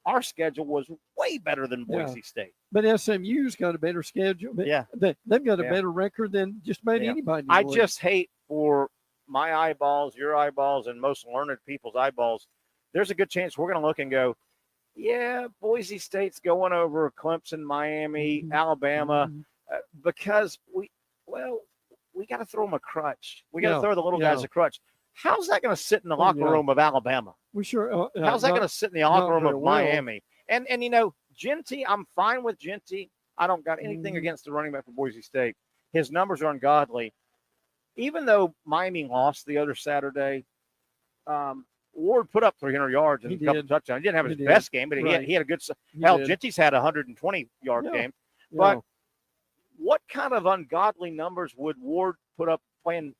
our schedule was way better than Boise State. But SMU's got a better schedule. They've got a better record than just about anybody. I just hate for my eyeballs, your eyeballs, and most learned people's eyeballs. There's a good chance we're going to look and go, yeah, Boise State's going over Clemson, Miami, Alabama, because we got to throw them a crutch. We got to throw the little guys a crutch. How's that going to sit in the locker room of Alabama? We sure. How's that going to sit in the locker room of Miami? And Genty, I'm fine with Genty. I don't got anything against the running back for Boise State. His numbers are ungodly. Even though Miami lost the other Saturday, Ward put up 300 yards and a couple touchdowns. He didn't have his best game, but he had a good – Genty's had a 120-yard game. But what kind of ungodly numbers would Ward put up playing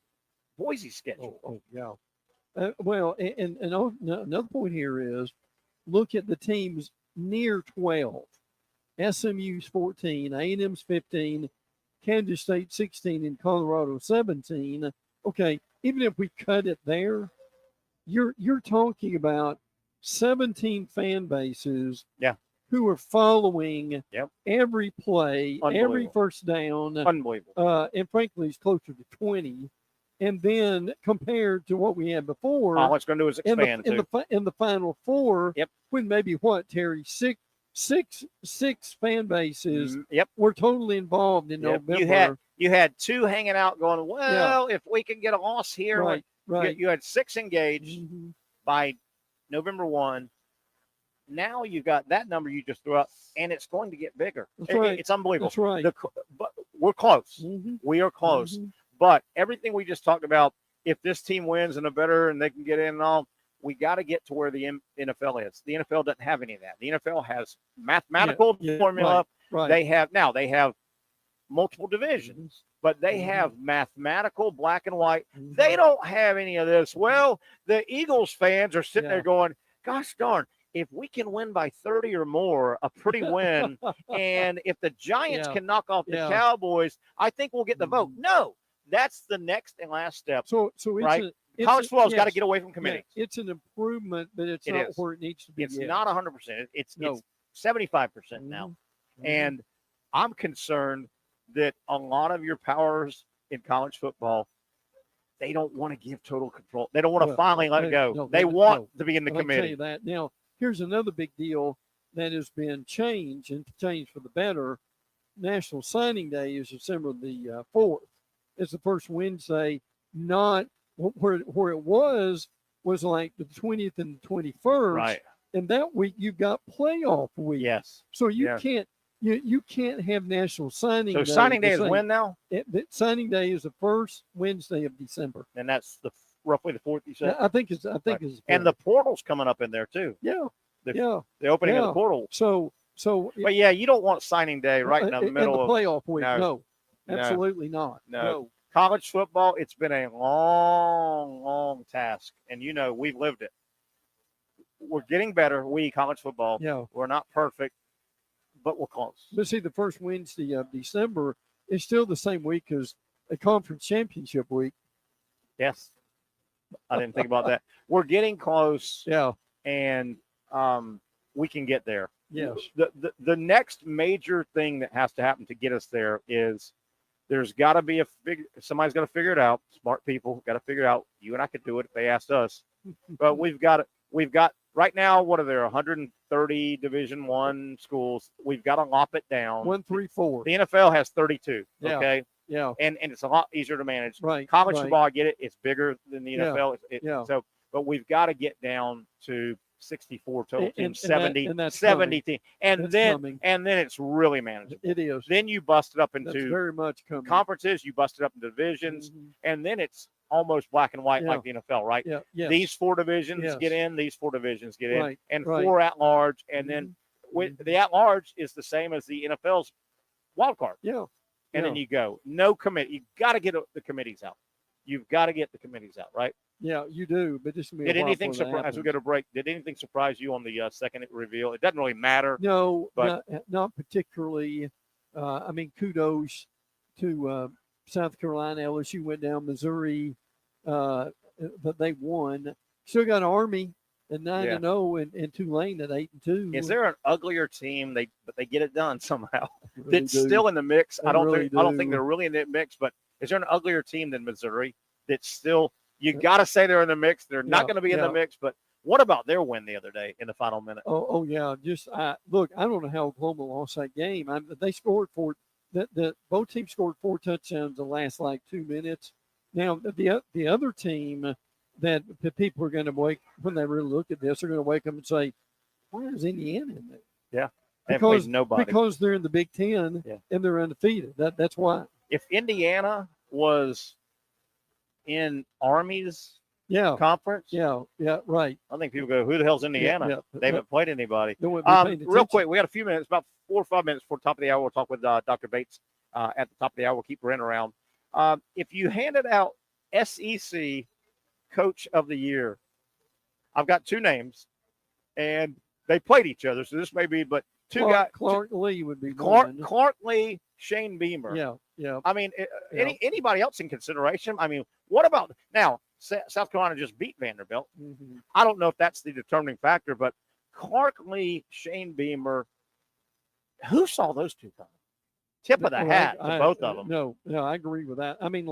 Boise's schedule? Well, and another point here is look at the teams near 12. SMU's 14, A&M's 15, Kansas State 16, and Colorado 17. Okay, even if we cut it there, you're talking about 17 fan bases who are following every play, every first down. Unbelievable. And frankly, it's closer to 20. And then compared to what we had before, all it's going to do is expand in the Final Four. With maybe Terry, six fan bases. Were totally involved in November. You had 2 hanging out, going, well, if we can get a loss here, right. You had 6 engaged by November 1. Now you've got that number you just threw out, and it's going to get bigger. It's unbelievable. That's right. But we're close. We are close. But everything we just talked about, if this team wins and they can get in and all, we got to get to where the NFL is. The NFL doesn't have any of that. The NFL has mathematical formula. Right. They have multiple divisions. but they have mathematical black and white. They don't have any of this. Well, the Eagles fans are sitting there going, gosh darn, if we can win by 30 or more, a pretty win, and if the Giants can knock off the Cowboys, I think we'll get the vote. No, that's the next and last step. So it's right? College football's got to get away from committees. Yeah, it's an improvement, but it's not where it needs to be. It's not 100%. It's 75% now. And I'm concerned that a lot of your powers in college football, they don't want to give total control. They don't want to finally let it go. No, they want to be in the I'll committee. tell you that. Now, here's another big deal that has been changed and changed for the better. National Signing Day is December the 4th. It's the first Wednesday, not where it was like the 20th and the 21st. Right. And that week you've got playoff week. Yes. So you can't have National Signing Day. So signing day is when now? Signing day is the first Wednesday of December. And that's roughly the 4th, you said? I think it's and the portal's coming up in there too. Yeah. The opening of the portal. But you don't want signing day right in the middle of the playoff week. No, absolutely not. No. College football, it's been a long task, and we've lived it. We're getting better. College football. Yeah. We're not perfect, but we're close. But see, the first Wednesday of December is still the same week as a conference championship week. Yes. I didn't think about that. We're getting close. Yeah. And we can get there. Yes. The next major thing that has to happen to get us there is there's got to be somebody's got to figure it out. Smart people got to figure it out. You and I could do it if they asked us. But we've got right now, what are there, 130 Division I schools? We've got to lop it down. 1, 3, 4. The NFL has 32. Yeah. Okay. Yeah. And it's a lot easier to manage. Right. College football, I get it. It's bigger than the NFL. Yeah. But we've got to get down to 64 total teams, 70 teams. And then it's really manageable. It is. Then you bust it up into That's very much coming. Conferences, you bust it up into divisions, and then it's almost black and white like the NFL, right? Yeah. Yes. These 4 divisions get in, these 4 divisions get in, Right. and 4 at large, and then the at large is the same as the NFL's wild card. Yeah. And then you go, no committee. You've got to get the committees out. You've got to get the committees out, right? Yeah, you do. But just did anything surprise as we go to break? Did anything surprise you on the second reveal? It doesn't really matter. No, but not particularly. Kudos to South Carolina. LSU went down. Missouri, but they won. Still got Army at 9-0 and Tulane at 8-2. Is there an uglier team? But they get it done somehow. That's still in the mix. I don't think they're really in the mix. But is there an uglier team than Missouri? That's still. You got to say they're in the mix. They're not going to be in the mix. But what about their win the other day in the final minute? Oh yeah. Look, I don't know how Oklahoma lost that game. They scored both teams scored 4 touchdowns in the last 2 minutes. Now the other team that the people are going to when they really look at this, they're going to wake up and say, "Why is Indiana in there?" Yeah, because nobody. Because they're in the Big Ten and they're undefeated. That's why. If Indiana was in Army's conference. Yeah, right. I think people go, who the hell's Indiana? They haven't played anybody. Real quick, we got a few minutes, about 4 or 5 minutes before the top of the hour. We'll talk with Dr. Bates at the top of the hour. We'll keep Brent around. If you handed out SEC Coach of the Year, I've got 2 names, and they played each other, so this may be, but Clark Lee would be one. Clark Lee, Shane Beamer. Yeah. I mean, anybody else in consideration? I mean, what about now? South Carolina just beat Vanderbilt. Mm-hmm. I don't know if that's the determining factor, but Clark Lee, Shane Beamer, who saw those 2 coming? Tip of the hat to both of them. No, I agree with that. I mean,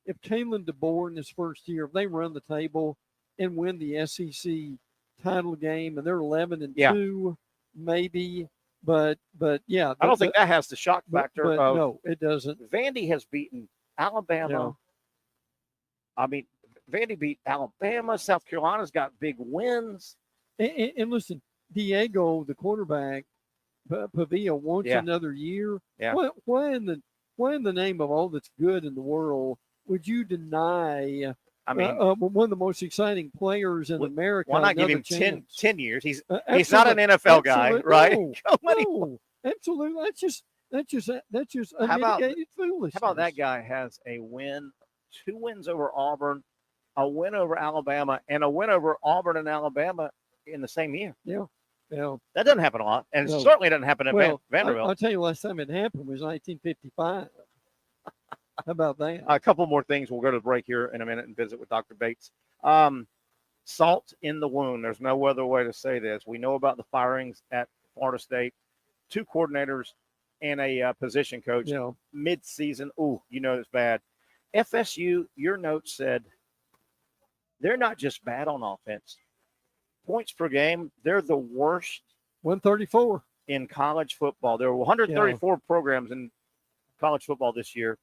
if Kalen DeBoer in his first year, if they run the table and win the SEC title game and they're 11-2, maybe. But yeah, I don't think that has the shock factor. But no, it doesn't. Vandy has beaten Alabama. Yeah. I mean, Vandy beat Alabama. South Carolina's got big wins. And listen, Diego, the quarterback, Pavia wants another year. Yeah. Why in the name of all that's good in the world would you deny? I mean, one of the most exciting players in America. Why not give him 10 years? He's not an NFL guy, right? No, absolutely. That's just How about- unmitigated foolishness. How about that guy has a win, 2 wins over Auburn, a win over Alabama, and a win over Auburn and Alabama in the same year? Yeah. Yeah. That doesn't happen a lot, and No. it certainly doesn't happen at Well, Vanderbilt. I'll tell you, last time it happened was 1955. How about that? A couple more things. We'll go to the break here in a minute and visit with Dr. Bates. Salt in the wound. There's no other way to say this. We know about the firings at Florida State, 2 coordinators and a position coach mid-season. Ooh, it's bad. FSU, your note said they're not just bad on offense. Points per game, they're the worst. 134 in college football. There were 134 programs in college football this year.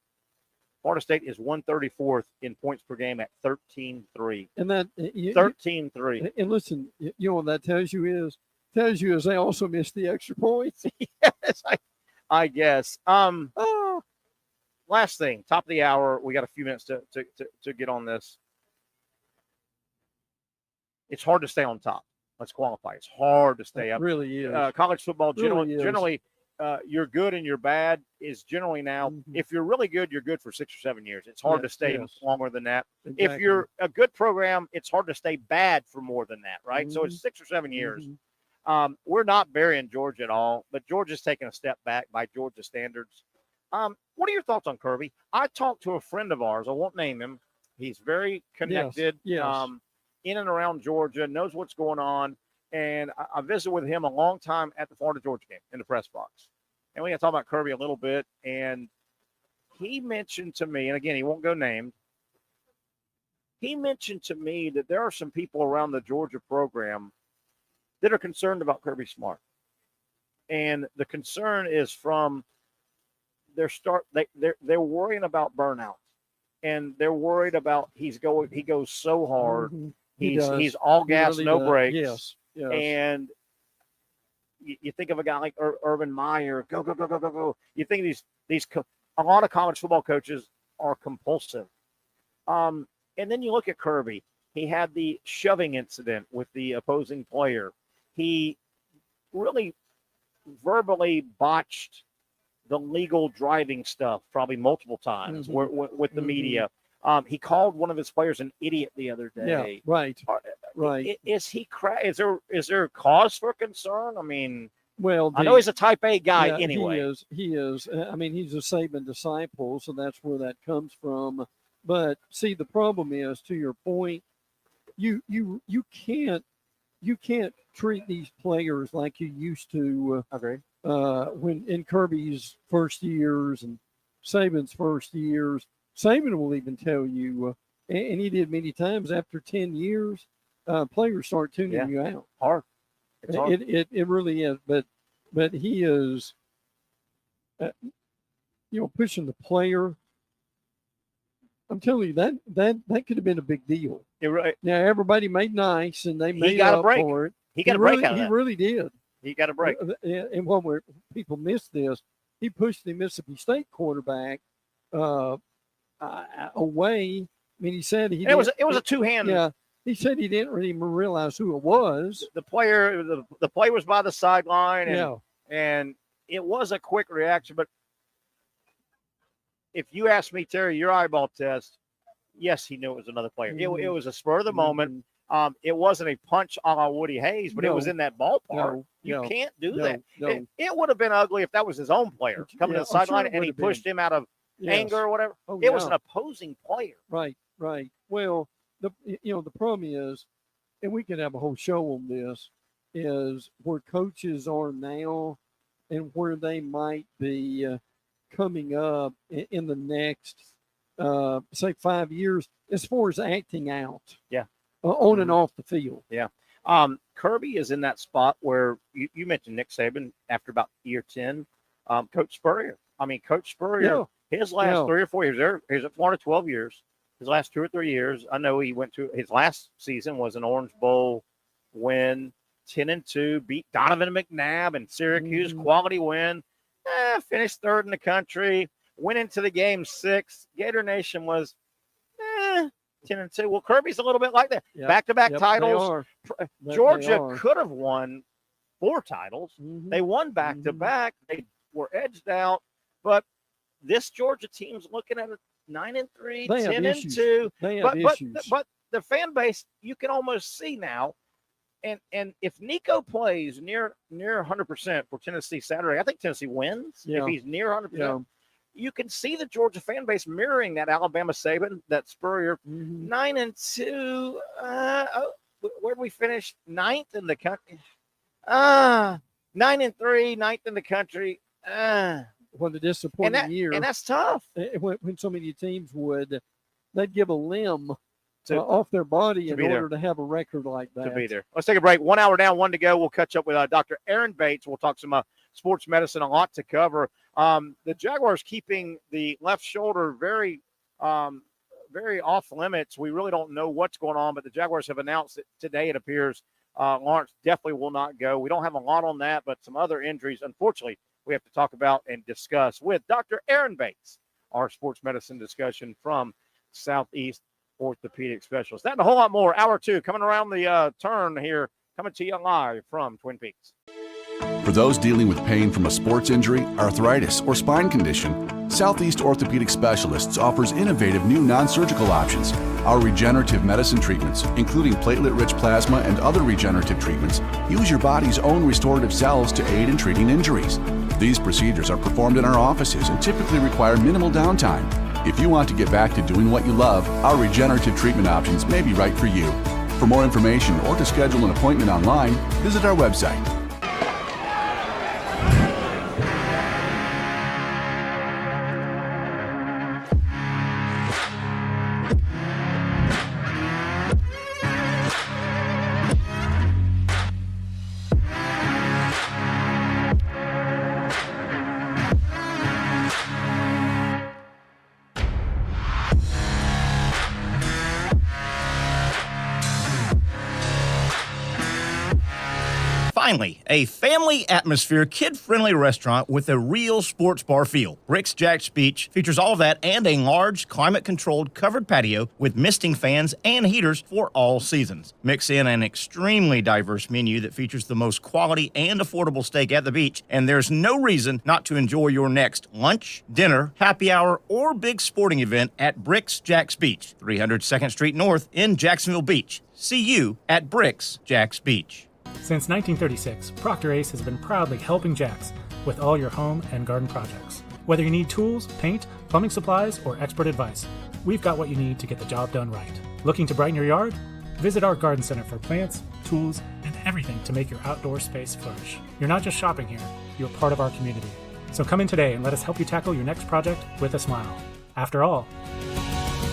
Florida State is 134th in points per game at 13-3. And that 13-3. And listen, what that tells you is they also missed the extra points. Yes, I guess. Last thing, top of the hour. We got a few minutes to get on this. It's hard to stay on top. Let's qualify. It's hard to stay up. It really is. College football Really generally you're good and you're bad is generally now. If you're really good, you're good for 6 or 7 years. It's hard to stay longer than that. Exactly. If you're a good program, it's hard to stay bad for more than that, right? So it's 6 or 7 years. We're not burying Georgia at all, but Georgia's taking a step back by Georgia standards. What are your thoughts on Kirby? I talked to a friend of ours. I won't name him. He's very connected in and around Georgia, knows what's going on. And I visited with him a long time at the Florida-Georgia game in the press box. And we got to talk about Kirby a little bit. And he mentioned to me, and again, he won't go named, he mentioned to me that there are some people around the Georgia program that are concerned about Kirby Smart. And the concern is from they're worrying about burnout. And they're worried about he goes so hard. He's all gas, really no does. brakes. Yes. And you think of a guy like Urban Meyer, go. You think a lot of college football coaches are compulsive. And then you look at Kirby. He had the shoving incident with the opposing player. He really verbally botched the legal driving stuff probably multiple times with the media. He called one of his players an idiot the other day. Yeah, right. Is he is there cause for concern? I mean, well, I know he's a type A guy anyway. He is. I mean, he's a Saban disciple, so that's where that comes from. But see, the problem is, to your point, you can't treat these players like you used to. Agree. When in Kirby's first years and Saban's first years, Saban will even tell you, and he did many times, after 10 years, players start tuning you out. Hard. It's hard. It really is. But he is, pushing the player. I'm telling you, that could have been a big deal. Now, everybody made nice, and they made up for it. He got a break out of that. He really did. He got a break. And when people miss this, he pushed the Mississippi State quarterback away. I mean, he said it was a two-hand. Yeah, he said he didn't really even realize who it was. The player, the play was by the sideline, and it was a quick reaction. But if you ask me, Terry, your eyeball test, yes, he knew it was another player. It was a spur of the moment. It wasn't a punch a la Woody Hayes, but it was in that ballpark. You can't do that. No. It would have been ugly if that was his own player coming to the sideline and he pushed him out of anger or whatever. It was an opposing player. Right. Well, the problem is, and we could have a whole show on this, is where coaches are now and where they might be coming up in the next, say, 5 years as far as acting out. Yeah. On and off the field. Yeah. Kirby is in that spot where you mentioned Nick Saban after about year 10. Coach Spurrier. His last 3 or 4 years, he was at Florida 12 years. His last 2 or 3 years, I know he went to his last season was an Orange Bowl win, 10-2, beat Donovan McNabb and Syracuse, quality win. Finished 3rd in the country, went into the game 6. Gator Nation was 10-2. Well, Kirby's a little bit like that. Back-to-back titles. Georgia could have won 4 titles. They won back-to-back. They we're edged out. But this Georgia team's looking at a 9-3, 10-2. They have issues. But the fan base, you can almost see now. And if Nico plays near 100% for Tennessee Saturday, I think Tennessee wins. Yeah. If he's near 100%, Yeah. you can see the Georgia fan base mirroring that Alabama Saban, that Spurrier. 9-2. Where do we finish? 9th in the country. 9-3, 9th in the country. What a disappointing year. And that's tough. When so many teams they'd give a limb off their body in order to have a record like that. To be there. Let's take a break. 1 hour down, 1 to go. We'll catch up with Dr. Aaron Bates. We'll talk some sports medicine, a lot to cover. The Jaguars keeping the left shoulder very off limits. We really don't know what's going on, but the Jaguars have announced that today, it appears, Lawrence definitely will not go. We don't have a lot on that, but some other injuries, unfortunately, we have to talk about and discuss with Dr. Aaron Bates, our sports medicine discussion from Southeast Orthopedic Specialist. That and a whole lot more. Hour 2 coming around the turn here, coming to you live from Twin Peaks. For those dealing with pain from a sports injury, arthritis, or spine condition, Southeast Orthopedic Specialists offers innovative new non-surgical options. Our regenerative medicine treatments, including platelet-rich plasma and other regenerative treatments, use your body's own restorative cells to aid in treating injuries. These procedures are performed in our offices and typically require minimal downtime. If you want to get back to doing what you love, our regenerative treatment options may be right for you. For more information or to schedule an appointment online, visit our website. Finally, a family atmosphere, kid-friendly restaurant with a real sports bar feel. Bricks Jags Beach features all of that and a large, climate-controlled covered patio with misting fans and heaters for all seasons. Mix in an extremely diverse menu that features the most quality and affordable steak at the beach, and there's no reason not to enjoy your next lunch, dinner, happy hour, or big sporting event at Bricks Jags Beach, 300 2nd Street North in Jacksonville Beach. See you at Bricks Jags Beach. Since 1936, Procter Ace has been proudly helping Jags with all your home and garden projects. Whether you need tools, paint, plumbing supplies, or expert advice, we've got what you need to get the job done right. Looking to brighten your yard? Visit our garden center for plants, tools, and everything to make your outdoor space flourish. You're not just shopping here, you're part of our community. So come in today and let us help you tackle your next project with a smile. After all,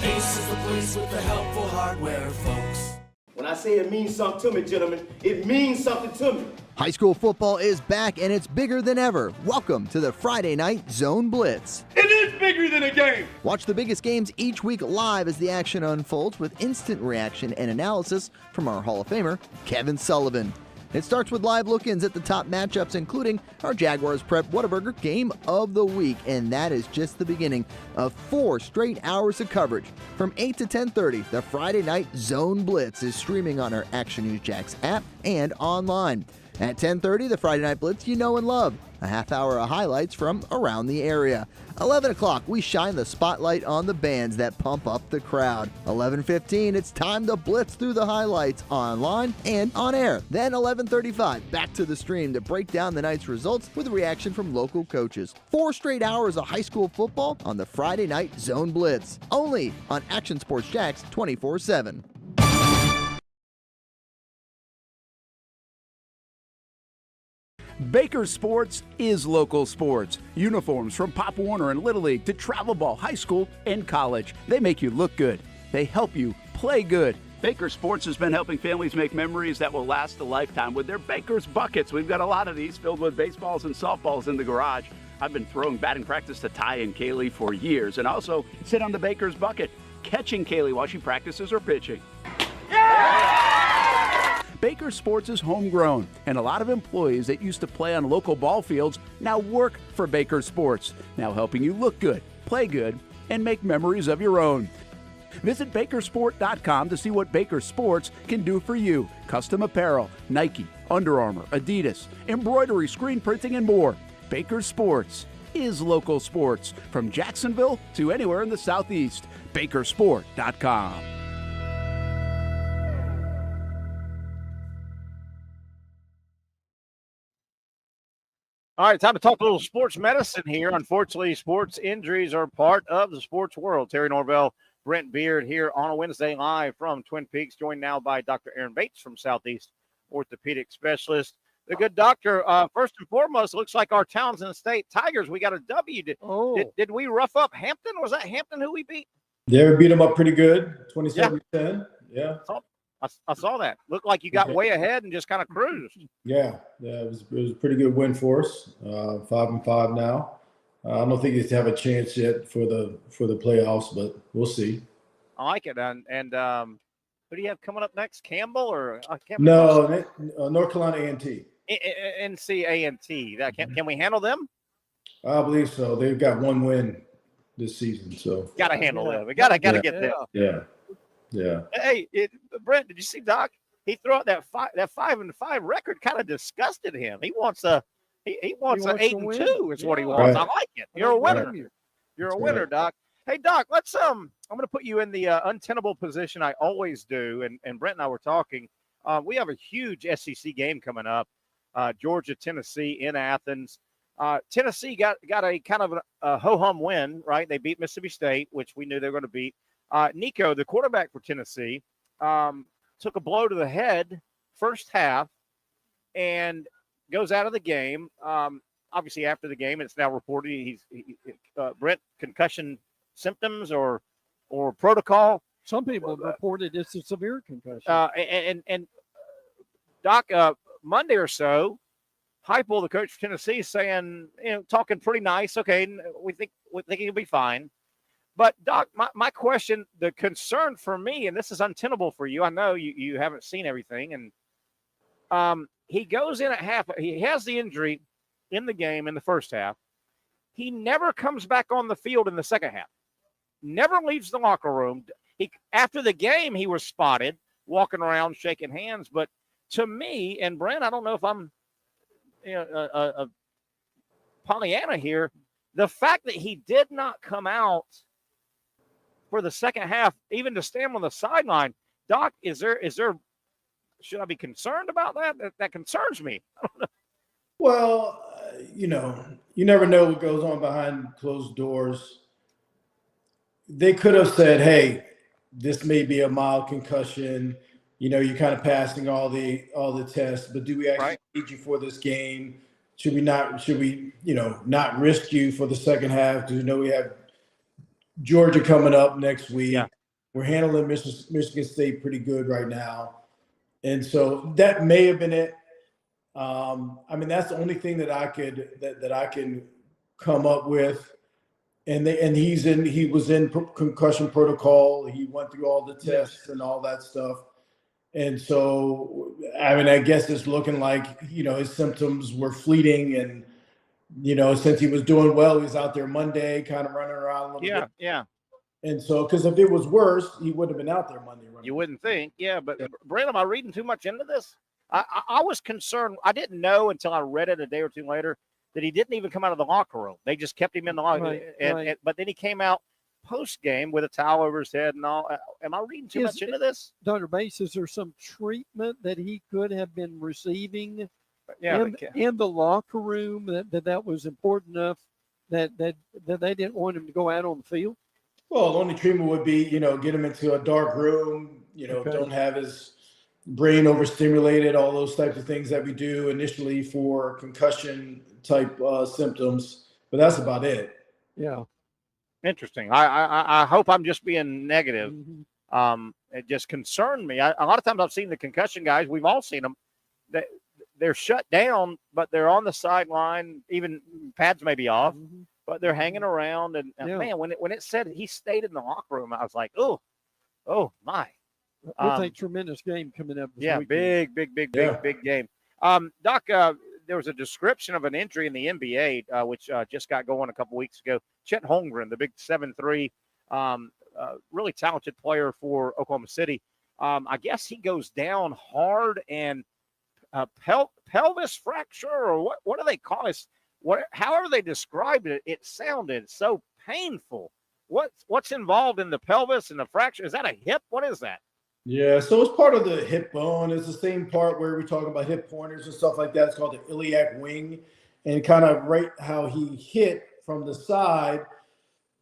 Ace is the place with the helpful hardware, folks. When I say it means something to me, gentlemen, it means something to me. High school football is back and it's bigger than ever. Welcome to the Friday Night Zone Blitz. It is bigger than a game. Watch the biggest games each week live as the action unfolds with instant reaction and analysis from our Hall of Famer, Kevin Sullivan. It starts with live look-ins at the top matchups, including our Jaguars Prep Whataburger Game of the Week, and that is just the beginning of 4 straight hours of coverage. From 8 to 10:30, the Friday Night Zone Blitz is streaming on our Action News Jax app and online. At 10:30, the Friday Night Blitz you know and love. A half hour of highlights from around the area. 11 o'clock, we shine the spotlight on the bands that pump up the crowd. 11:15, it's time to blitz through the highlights online and on air. Then 11:35, back to the stream to break down the night's results with a reaction from local coaches. 4 straight hours of high school football on the Friday Night Zone Blitz. Only on Action Sports Jax 24/7. Baker Sports is local sports. Uniforms from Pop Warner and Little League to travel ball, high school, and college. They make you look good. They help you play good. Baker Sports has been helping families make memories that will last a lifetime with their Baker's Buckets. We've got a lot of these filled with baseballs and softballs in the garage. I've been throwing batting practice to Ty and Kaylee for years and also sit on the Baker's Bucket, catching Kaylee while she practices or pitching. Baker Sports is homegrown, and a lot of employees that used to play on local ball fields now work for Baker Sports, now helping you look good, play good, and make memories of your own. Visit Bakersport.com to see what Baker Sports can do for you. Custom apparel, Nike, Under Armour, Adidas, embroidery, screen printing, and more. Baker Sports is local sports from Jacksonville to anywhere in the Southeast. Bakersport.com. All right, time to talk a little sports medicine here. Unfortunately, sports injuries are part of the sports world. Terry Norvelle, Brent Beard here on a Wednesday live from Twin Peaks, joined now by Dr. Aaron Bates from Southeast Orthopedic Specialist. The good doctor, first and foremost, looks like our Townsend State Tigers. We got a W. Did we rough up Hampton? Was that Hampton who we beat? Yeah, we beat them up pretty good, 27-10. Yeah. I saw that. Looked like you got way ahead and just kind of cruised. Yeah, it was a pretty good win for us. 5-5 now. I don't think they have a chance yet for the playoffs, but we'll see. I like it. And who do you have coming up next? Campbell or no? North Carolina A&T. NC A&T. Can we handle them? I believe so. They've got one win this season, so got to handle them. We got to get them. Yeah. Hey, Brent, did you see Doc? He threw out that 5-5 record. Kind of disgusted him. He wants an 8-2. Is what he wants. Right. I like it. You're a winner. Right. You're a winner, Doc. Hey, Doc. Let's I'm going to put you in the untenable position I always do. And Brent and I were talking. We have a huge SEC game coming up. Georgia, Tennessee in Athens. Tennessee got a kind of a ho-hum win, right? They beat Mississippi State, which we knew they were going to beat. Nico, the quarterback for Tennessee, took a blow to the head first half and goes out of the game. Obviously, after the game, it's now reported he's Brent, concussion symptoms or protocol. Some people have reported it's a severe concussion. And Doc, Monday or so, Heupel, the coach for Tennessee, is saying, talking pretty nice. Okay, we think he'll be fine. But, Doc, my question, the concern for me, and this is untenable for you. I know you haven't seen everything. And he goes in at half. He has the injury in the game in the first half. He never comes back on the field in the second half. Never leaves the locker room. After the game, he was spotted walking around shaking hands. But to me, and Brent, I don't know if I'm a Pollyanna here, the fact that he did not come out for the second half, even to stand on the sideline, Doc, is there? Should I be concerned about that? That concerns me. Well, you never know what goes on behind closed doors. They could have said, "Hey, this may be a mild concussion. You're kind of passing all the tests, but do we actually need you for this game? Should we not risk you for the second half? Because we have Georgia coming up next week. Yeah. We're handling Michigan State pretty good right now. And so that may have been it. That's the only thing that I can come up with. And he was in concussion protocol. He went through all the tests and all that stuff. And so, I guess it's looking like, his symptoms were fleeting and, since he was doing well, he was out there Monday kind of running around a little bit. Yeah. And so, because if it was worse, he wouldn't have been out there Monday running. You wouldn't think. Yeah, but Brent, am I reading too much into this? I was concerned. I didn't know until I read it a day or two later that he didn't even come out of the locker room. They just kept him in the locker room. But then he came out post-game with a towel over his head and all. Am I reading too much into this? Dr. Bates, is there some treatment that he could have been receiving in the locker room that was important enough that they didn't want him to go out on the field? Well, the only treatment would be, get him into a dark room, don't have his brain overstimulated, all those types of things that we do initially for concussion type symptoms. But that's about it. Yeah. Interesting. I hope I'm just being negative. Mm-hmm. It just concerned me. A lot of times I've seen the concussion guys. We've all seen them. They're shut down, but they're on the sideline. Even pads may be off, but they're hanging around. And man, when it said he stayed in the locker room, I was like, oh my. It's a tremendous game coming up. This weekend. Big game. Doc, there was a description of an injury in the NBA, which just got going a couple weeks ago. Chet Holmgren, the big 7'3", really talented player for Oklahoma City. I guess he goes down hard and pelvis fracture, or what do they call this? however they described it, it sounded so painful. What's involved in the pelvis and the fracture? Is that a hip? What is that? Yeah, so it's part of the hip bone. It's the same part where we talk about hip pointers and stuff like that. It's called the iliac wing, and kind of right how he hit from the side.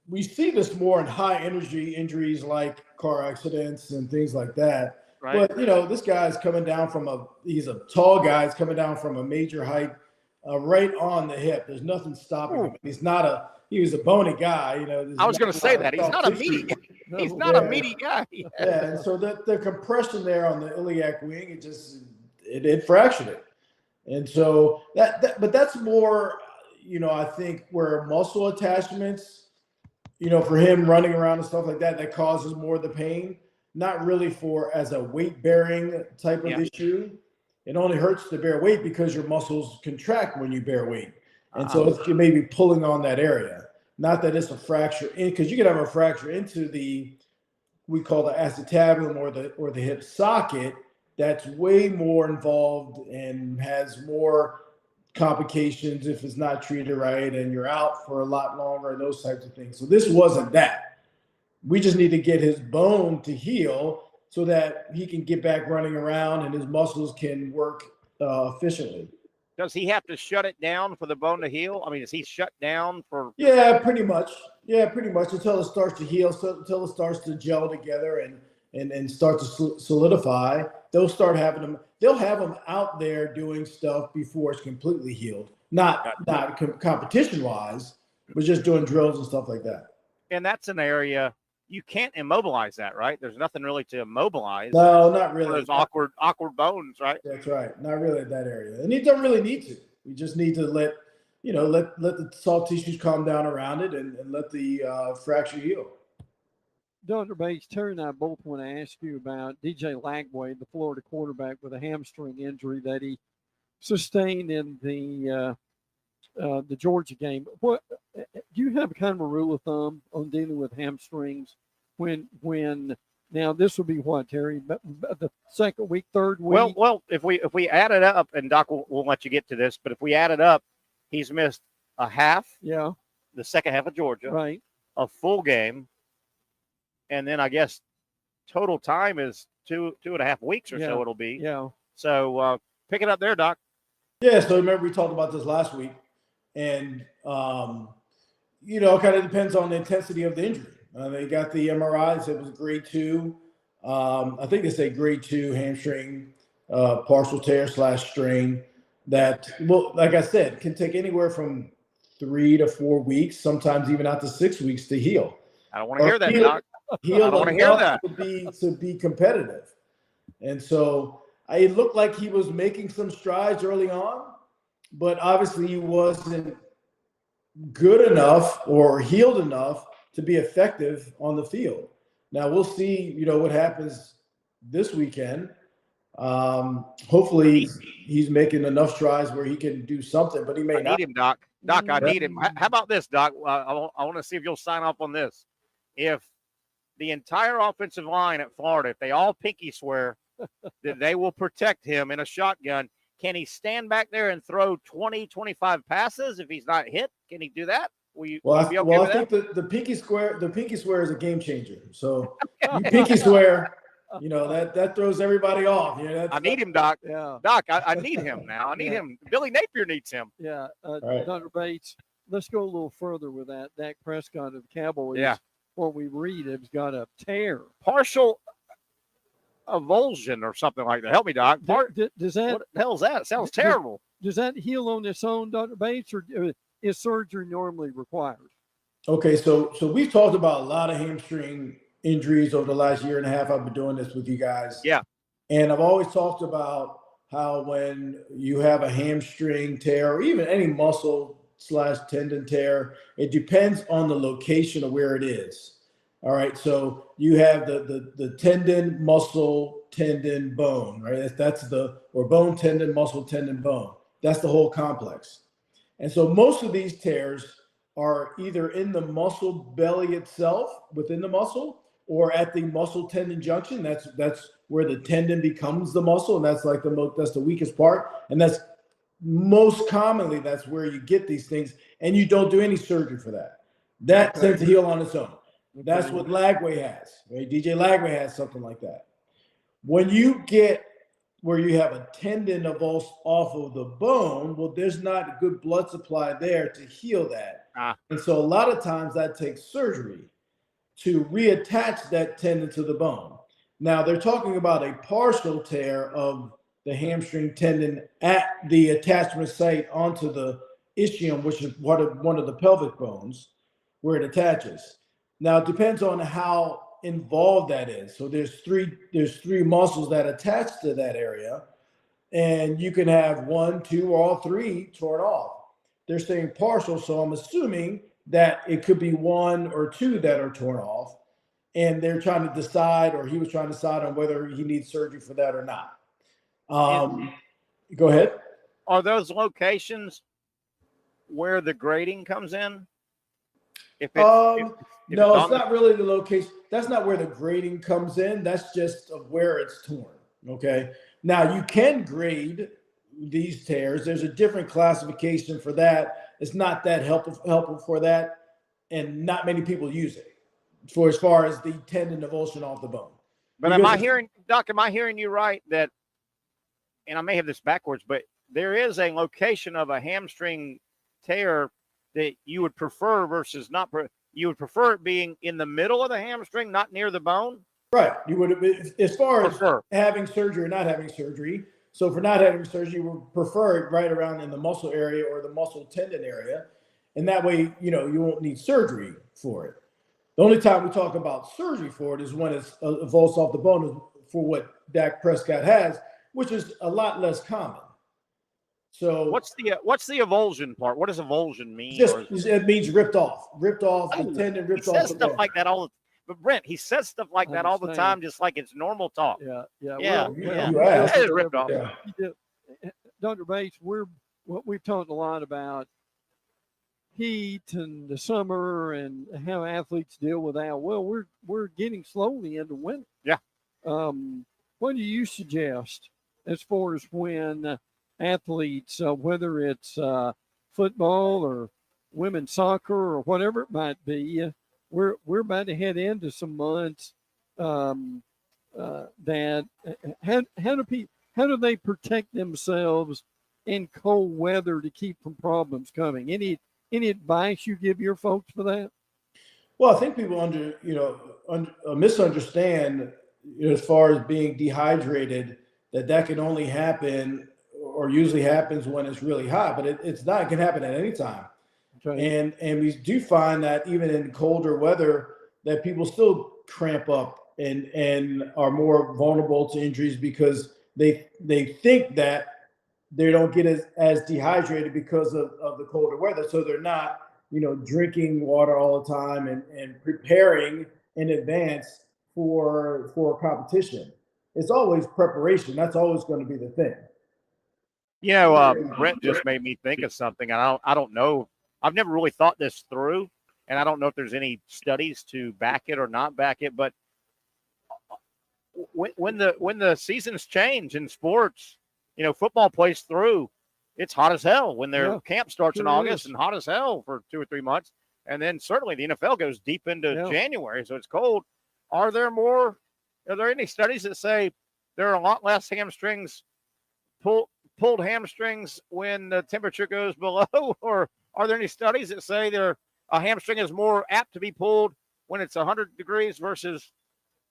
We see this more in high energy injuries like car accidents and things like that. Right. But, this guy's coming down he's a tall guy. He's coming down from a major height right on the hip. There's nothing stopping him. He was a bony guy. I was going to say that. He's not a meaty guy. He's not a meaty guy. Yeah, and so the compression there on the iliac wing, it fractured it. And so but that's more, I think where muscle attachments, for him running around and stuff like that causes more of the pain, not really as a weight bearing type of issue. It only hurts to bear weight because your muscles contract when you bear weight. And so it's maybe pulling on that area. Not that it's a fracture because you can have a fracture into we call the acetabulum or the hip socket. That's way more involved and has more complications if it's not treated right, and you're out for a lot longer and those types of things. So this wasn't that. We just need to get his bone to heal so that he can get back running around and his muscles can work efficiently. Does he have to shut it down for the bone to heal? I mean, is he shut down for? Yeah, pretty much. Until it starts to heal, until it starts to gel together and start to solidify. They'll have them out there doing stuff before it's completely healed. Not competition wise, but just doing drills and stuff like that. And that's an area you can't immobilize that, right? There's nothing really to immobilize. No, not really. Those awkward bones, right? That's right. Not really at that area. And you don't really need to. We just need to let the soft tissues calm down around it and let the fracture heal. Dr. Bates, Terry and I both want to ask you about DJ Lagway, the Florida quarterback with a hamstring injury that he sustained in the Georgia game. What do you have kind of a rule of thumb on dealing with hamstrings when now this will be what, Terry, the second week, third week? Well, if we add it up, and Doc will let you get to this, but if we add it up, he's missed a half. Yeah. The second half of Georgia. Right. A full game. And then I guess total time is 2.5 weeks or so it'll be. Yeah. So pick it up there, Doc. Yeah. So remember we talked about this last week, and it kind of depends on the intensity of the injury. They got the MRIs. It was grade 2. I think they say grade 2 hamstring partial tear / strain. That, well, like I said, can take anywhere from 3 to 4 weeks, sometimes even out to 6 weeks to heal. I don't want to hear that, Doc. I don't want to hear that. To be competitive. And so it looked like he was making some strides early on, but obviously he wasn't good enough or healed enough to be effective on the field. Now we'll see, what happens this weekend. Hopefully he's making enough strides where he can do something, but he may not. I need him, Doc. Doc, I need him. How about this, Doc? I want to see if you'll sign off on this. If the entire offensive line at Florida, if they all pinky swear that they will protect him in a shotgun, can he stand back there and throw 20, 25 passes if he's not hit? Can he do that? Will you be okay with I think the pinky swear is a game changer. So you pinky swear, that throws everybody off. I need him, Doc. Yeah. Doc, I need him now. I need him. Billy Napier needs him. Yeah. Right. Dr. Bates, let's go a little further with that. Dak Prescott of the Cowboys. Yeah. What we read has got a tear. Partial avulsion or something like that. Help me, Doc. Does that? What the hell is that? It sounds terrible. Does that heal on its own, Dr. Bates, or is surgery normally required? Okay, so we've talked about a lot of hamstring injuries over the last year and a half. I've been doing this with you guys. Yeah. And I've always talked about how when you have a hamstring tear or even any muscle / tendon tear, it depends on the location of where it is. All right. So you have the tendon, muscle, tendon, bone, right? That's or bone, tendon, muscle, tendon, bone. That's the whole complex. And so most of these tears are either in the muscle belly itself, within the muscle, or at the muscle tendon junction. That's where the tendon becomes the muscle, and that's like that's the weakest part. And that's most commonly, that's where you get these things, and you don't do any surgery for that. That tends to heal on its own. That's what Lagway has, right? DJ Lagway has something like that. When you get where you have a tendon avulsed off of the bone, well, there's not a good blood supply there to heal that. And so a lot of times that takes surgery to reattach that tendon to the bone. Now, they're talking about a partial tear of the hamstring tendon at the attachment site onto the ischium, which is one of the pelvic bones, where it attaches. Now, it depends on how involved that is. So there's three muscles that attach to that area, and you can have 1, 2, or all 3 torn off. They're saying partial, so I'm assuming that it could be 1 or 2 that are torn off, and they're trying to decide, or he was trying to decide on whether he needs surgery for that or not. Go ahead. Are those locations where the grading comes in? No, it's not really the location. That's not where the grading comes in. That's just of where it's torn. Okay. Now you can grade these tears. There's a different classification for that. It's not that helpful for that, and not many people use it for as far as the tendon avulsion off the bone. But am I hearing you right that, and I may have this backwards, but there is a location of a hamstring tear that you would prefer versus not? You would prefer it being in the middle of the hamstring, not near the bone? Right. You would, as far as having surgery or not having surgery. So for not having surgery, you would prefer it right around in the muscle area or the muscle tendon area. And that way, you won't need surgery for it. The only time we talk about surgery for it is when it's avulsed off the bone, for what Dak Prescott has, which is a lot less common. So what's the avulsion part? What does avulsion mean? It means ripped off. The tendon ripped off. He says stuff like that all the time. But Brent, he says stuff like that all the time, just like it's normal talk. Yeah. Ripped off. Dr. Bates, we've talked a lot about heat and the summer and how athletes deal with that. Well, we're getting slowly into winter. Yeah. What do you suggest as far as when athletes, whether it's football or women's soccer or whatever it might be, we're about to head into some months that how do they protect themselves in cold weather to keep from problems coming? Any advice you give your folks for that? Well, I think people misunderstand as far as being dehydrated, that can only happen or usually happens when it's really hot, but it's not. It can happen at any time. Okay. And we do find that even in colder weather, that people still cramp up and are more vulnerable to injuries because they think that they don't get as dehydrated because of the colder weather. So they're not, drinking water all the time and preparing in advance for competition. It's always preparation. That's always going to be the thing. Brent just made me think of something. I don't know. I've never really thought this through, and I don't know if there's any studies to back it or not back it. But when the seasons change in sports, football plays through. It's hot as hell when their camp starts in August and hot as hell for 2 or 3 months, and then certainly the NFL goes deep into January, so it's cold. Are there any studies that say there are a lot less hamstrings pulled hamstrings when the temperature goes below, or are there any studies that say a hamstring is more apt to be pulled when it's 100 degrees versus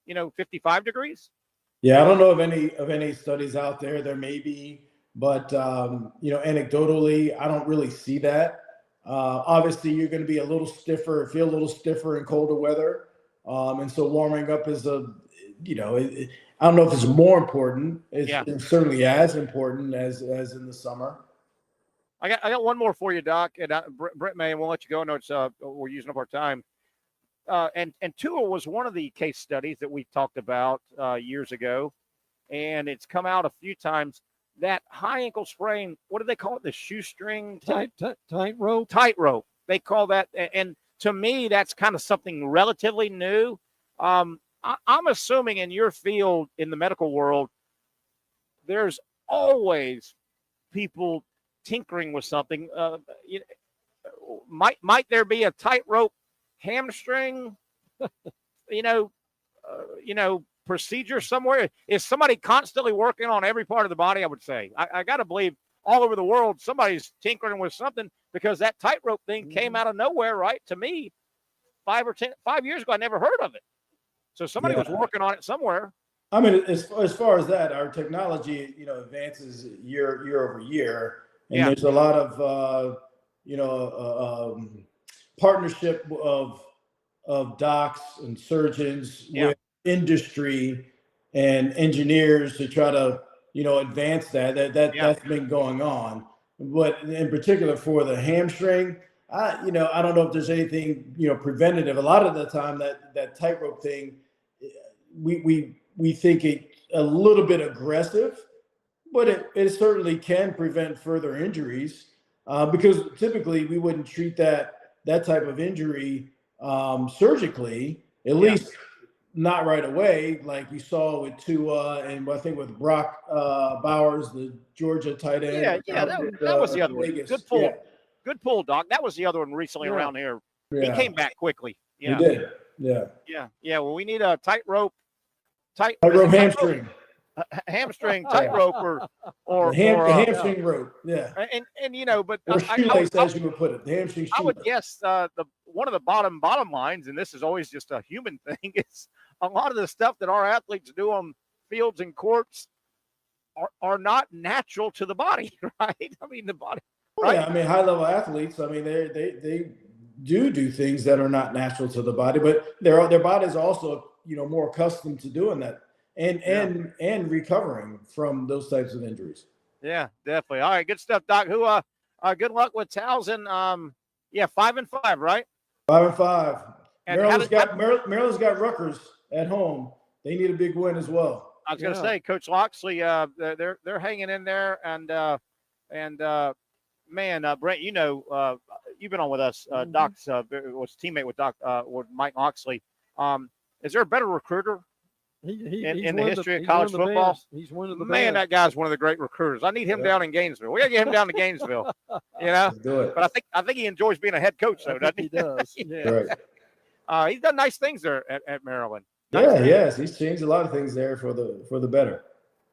55 degrees? Yeah, I don't know of any studies out there. There may be, but anecdotally, I don't really see that. Obviously, you're going to be feel a little stiffer in colder weather, and so warming up is I don't know if it's more important. It's certainly as important as in the summer. I got one more for you, Doc, and Brent May, and we'll let you go. I know it's we're using up our time. And Tua was one of the case studies that we talked about years ago, and it's come out a few times. That high ankle sprain, what do they call it? The shoestring tightrope. Tightrope. They call that, and to me, that's kind of something relatively new. I'm assuming in your field, in the medical world, there's always people tinkering with something. Might there be a tightrope hamstring? Procedure somewhere? Is somebody constantly working on every part of the body? I would say. I got to believe all over the world somebody's tinkering with something, because that tightrope thing came out of nowhere, right? To me, 5 years ago, I never heard of it. So somebody was working on it somewhere. I mean, as far as that, our technology, advances year over year, and there's a lot of partnership of docs and surgeons with industry and engineers to try to advance that's been going on. But in particular for the hamstring, I don't know if there's anything preventative. A lot of the time that tightrope thing, we think it a little bit aggressive, but it certainly can prevent further injuries, because typically we wouldn't treat that type of injury surgically, at least not right away, like you saw with Tua and I think with Brock Bowers, the Georgia tight end. That was the other one. Good pull. Good pull, Doc. That was the other one recently around here. He came back quickly. Yeah. He did. Yeah. Well, we need a tightrope hamstring. Hamstring tightrope or the hamstring rope. Yeah. But or shoelace, as you would put it. The hamstring shoelace. I would guess one of the bottom lines, and this is always just a human thing, is a lot of the stuff that our athletes do on fields and courts are not natural to the body, right? I mean, the body. Right? Yeah, I mean, high-level athletes, I mean, they do things that are not natural to the body, but their bodies are also, more accustomed to doing that and recovering from those types of injuries. Yeah, definitely. All right, good stuff, Doc. Good luck with Towson. 5-5, right? 5-5. Maryland's got Rutgers at home. They need a big win as well. I was going to say, Coach Loxley, they're hanging in there, and Brent, you've been on with us. Doc's was teammate with Doc with Mike Loxley. Is there a better recruiter in the history of college football? He's one of the best. That guy's one of the great recruiters. I need him down in Gainesville. We got to get him down to Gainesville. Do it. But I think he enjoys being a head coach, though, doesn't he? He does. Yeah. Right. He's done nice things there at Maryland. Yes, he's changed a lot of things there for the better.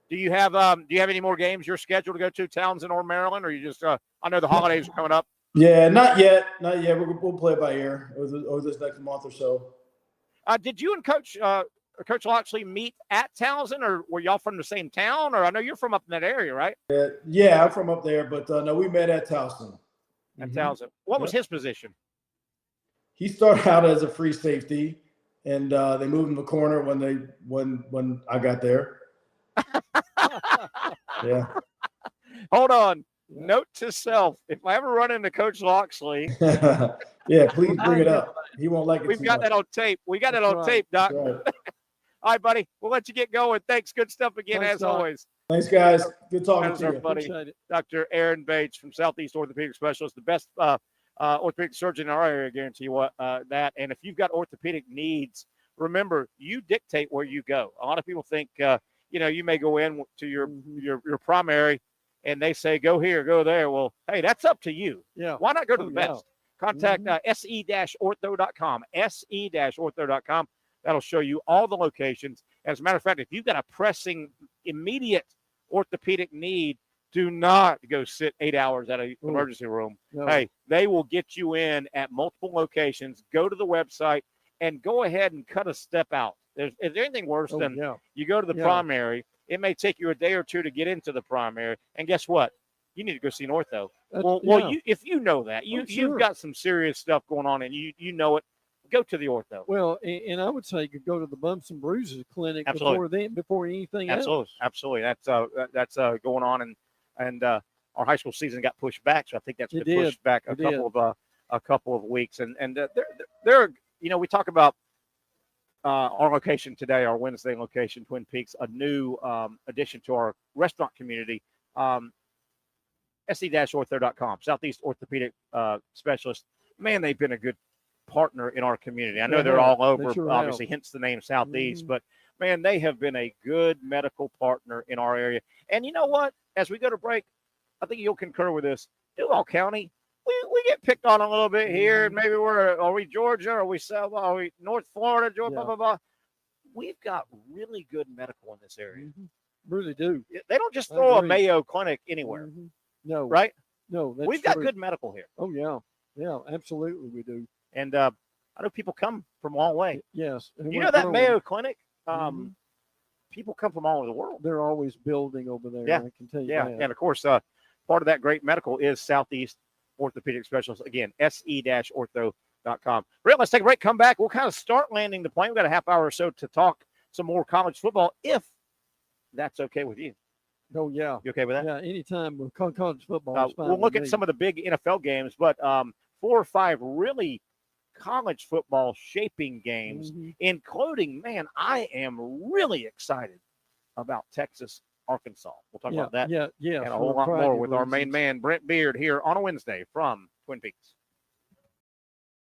Do you have any more games you're scheduled to go to, Townsend or Maryland, or you just I know the holidays are coming up? Yeah, not yet. We'll play it by ear over this next month or so. Did you and Coach Loxley meet at Townsend, or were y'all from the same town? Or I know you're from up in that area, right? Yeah, I'm from up there, but no, we met at Towson. At Townsend. What was his position? He started out as a free safety, and they moved him to corner when I got there. Yeah. Hold on. Note to self: if I ever run into Coach Loxley, please bring it up. He won't like it. We've got that on tape. We got it on tape, Doc. Right. All right, buddy. We'll let you get going. Thanks. Good stuff again, as always. Thanks, guys. Good talking to our you. buddy, Dr. Aaron Bates from Southeast Orthopedic Specialist, the best orthopedic surgeon in our area. I guarantee you that. And if you've got orthopedic needs, remember, you dictate where you go. A lot of people think, you may go in to your primary, and they say, go here, go there. Well, hey, that's up to you. Yeah. Why not go to the best? Contact se-ortho.com, se-ortho.com. That'll show you all the locations. As a matter of fact, if you've got a pressing, immediate orthopedic need, do not go sit 8 hours at an emergency room. No. Hey, they will get you in at multiple locations. Go to the website and go ahead and cut a step out. Is there anything worse than you go to the primary? It may take you a day or two to get into the primary. And guess what? You need to go see an ortho. If you know that, you've got some serious stuff going on and you know it, go to the ortho. Well, and I would say you could go to the Bumps and Bruises clinic before anything else. Absolutely. That's going on, and our high school season got pushed back, so I think that's been pushed back a couple of weeks. And they're we talk about our location today, our Wednesday location, Twin Peaks, a new addition to our restaurant community. se-ortho.com, Southeast Orthopedic Specialist. Man, they've been a good partner in our community. I know they're all over, obviously, hence the name Southeast, but man, they have been a good medical partner in our area. And you know what? As we go to break, I think you'll concur with this. Duval County, we get picked on a little bit here, and maybe are we Georgia? Are we North Florida? Georgia? Blah, blah, blah. We've got really good medical in this area. Really do. They don't just throw a Mayo Clinic anywhere. No. Right? No. That's We've got true. good medical here. Oh, yeah. Yeah, absolutely we do. And I know people come from a long way. Yes. And You we're know that growing. Mayo Clinic? People come from all over the world. They're always building over there. Yeah. I can tell you Yeah. that. And, of course, part of that great medical is Southeast Orthopedic Specialists. Again, se-ortho.com. Rick, let's take a break. Come back. We'll kind of start landing the plane. We've got a half hour or so to talk some more college football, if that's okay with you. Oh, yeah. You okay with that? Yeah, anytime with college football is fine. We'll look with at me. some of the big NFL games, but 4 or 5 really college football shaping games, including, man, I am really excited about Texas, Arkansas. We'll talk about that and a whole lot more with our main man, Brent Beard, here on a Wednesday from Twin Peaks.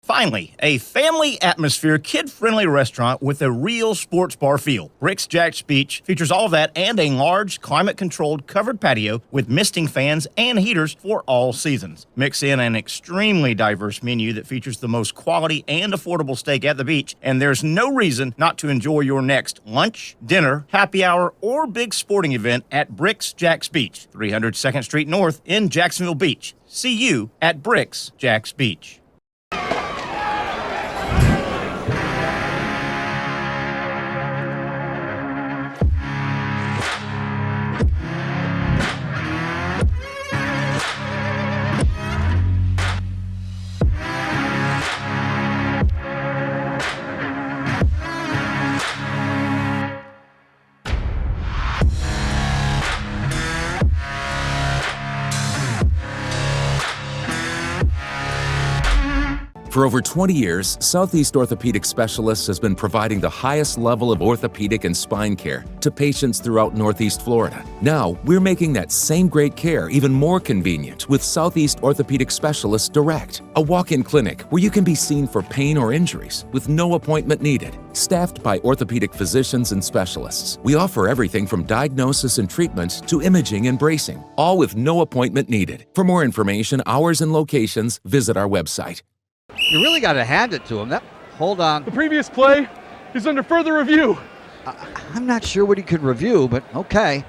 Finally, a family atmosphere, kid-friendly restaurant with a real sports bar feel. Rick's Jags Beach features all of that and a large, climate-controlled covered patio with misting fans and heaters for all seasons. Mix in an extremely diverse menu that features the most quality and affordable steak at the beach, and there's no reason not to enjoy your next lunch, dinner, happy hour, or big sporting event at Rick's Jags Beach, 300 2nd Street North in Jacksonville Beach. See you at Rick's Jags Beach. For over 20 years, Southeast Orthopedic Specialists has been providing the highest level of orthopedic and spine care to patients throughout Northeast Florida. Now, we're making that same great care even more convenient with Southeast Orthopedic Specialists Direct, a walk-in clinic where you can be seen for pain or injuries with no appointment needed. Staffed by orthopedic physicians and specialists, we offer everything from diagnosis and treatment to imaging and bracing, all with no appointment needed. For more information, hours, and locations, visit our website. You really got to hand it to him. Hold on. The previous play is under further review. I'm not sure what he could review, but okay.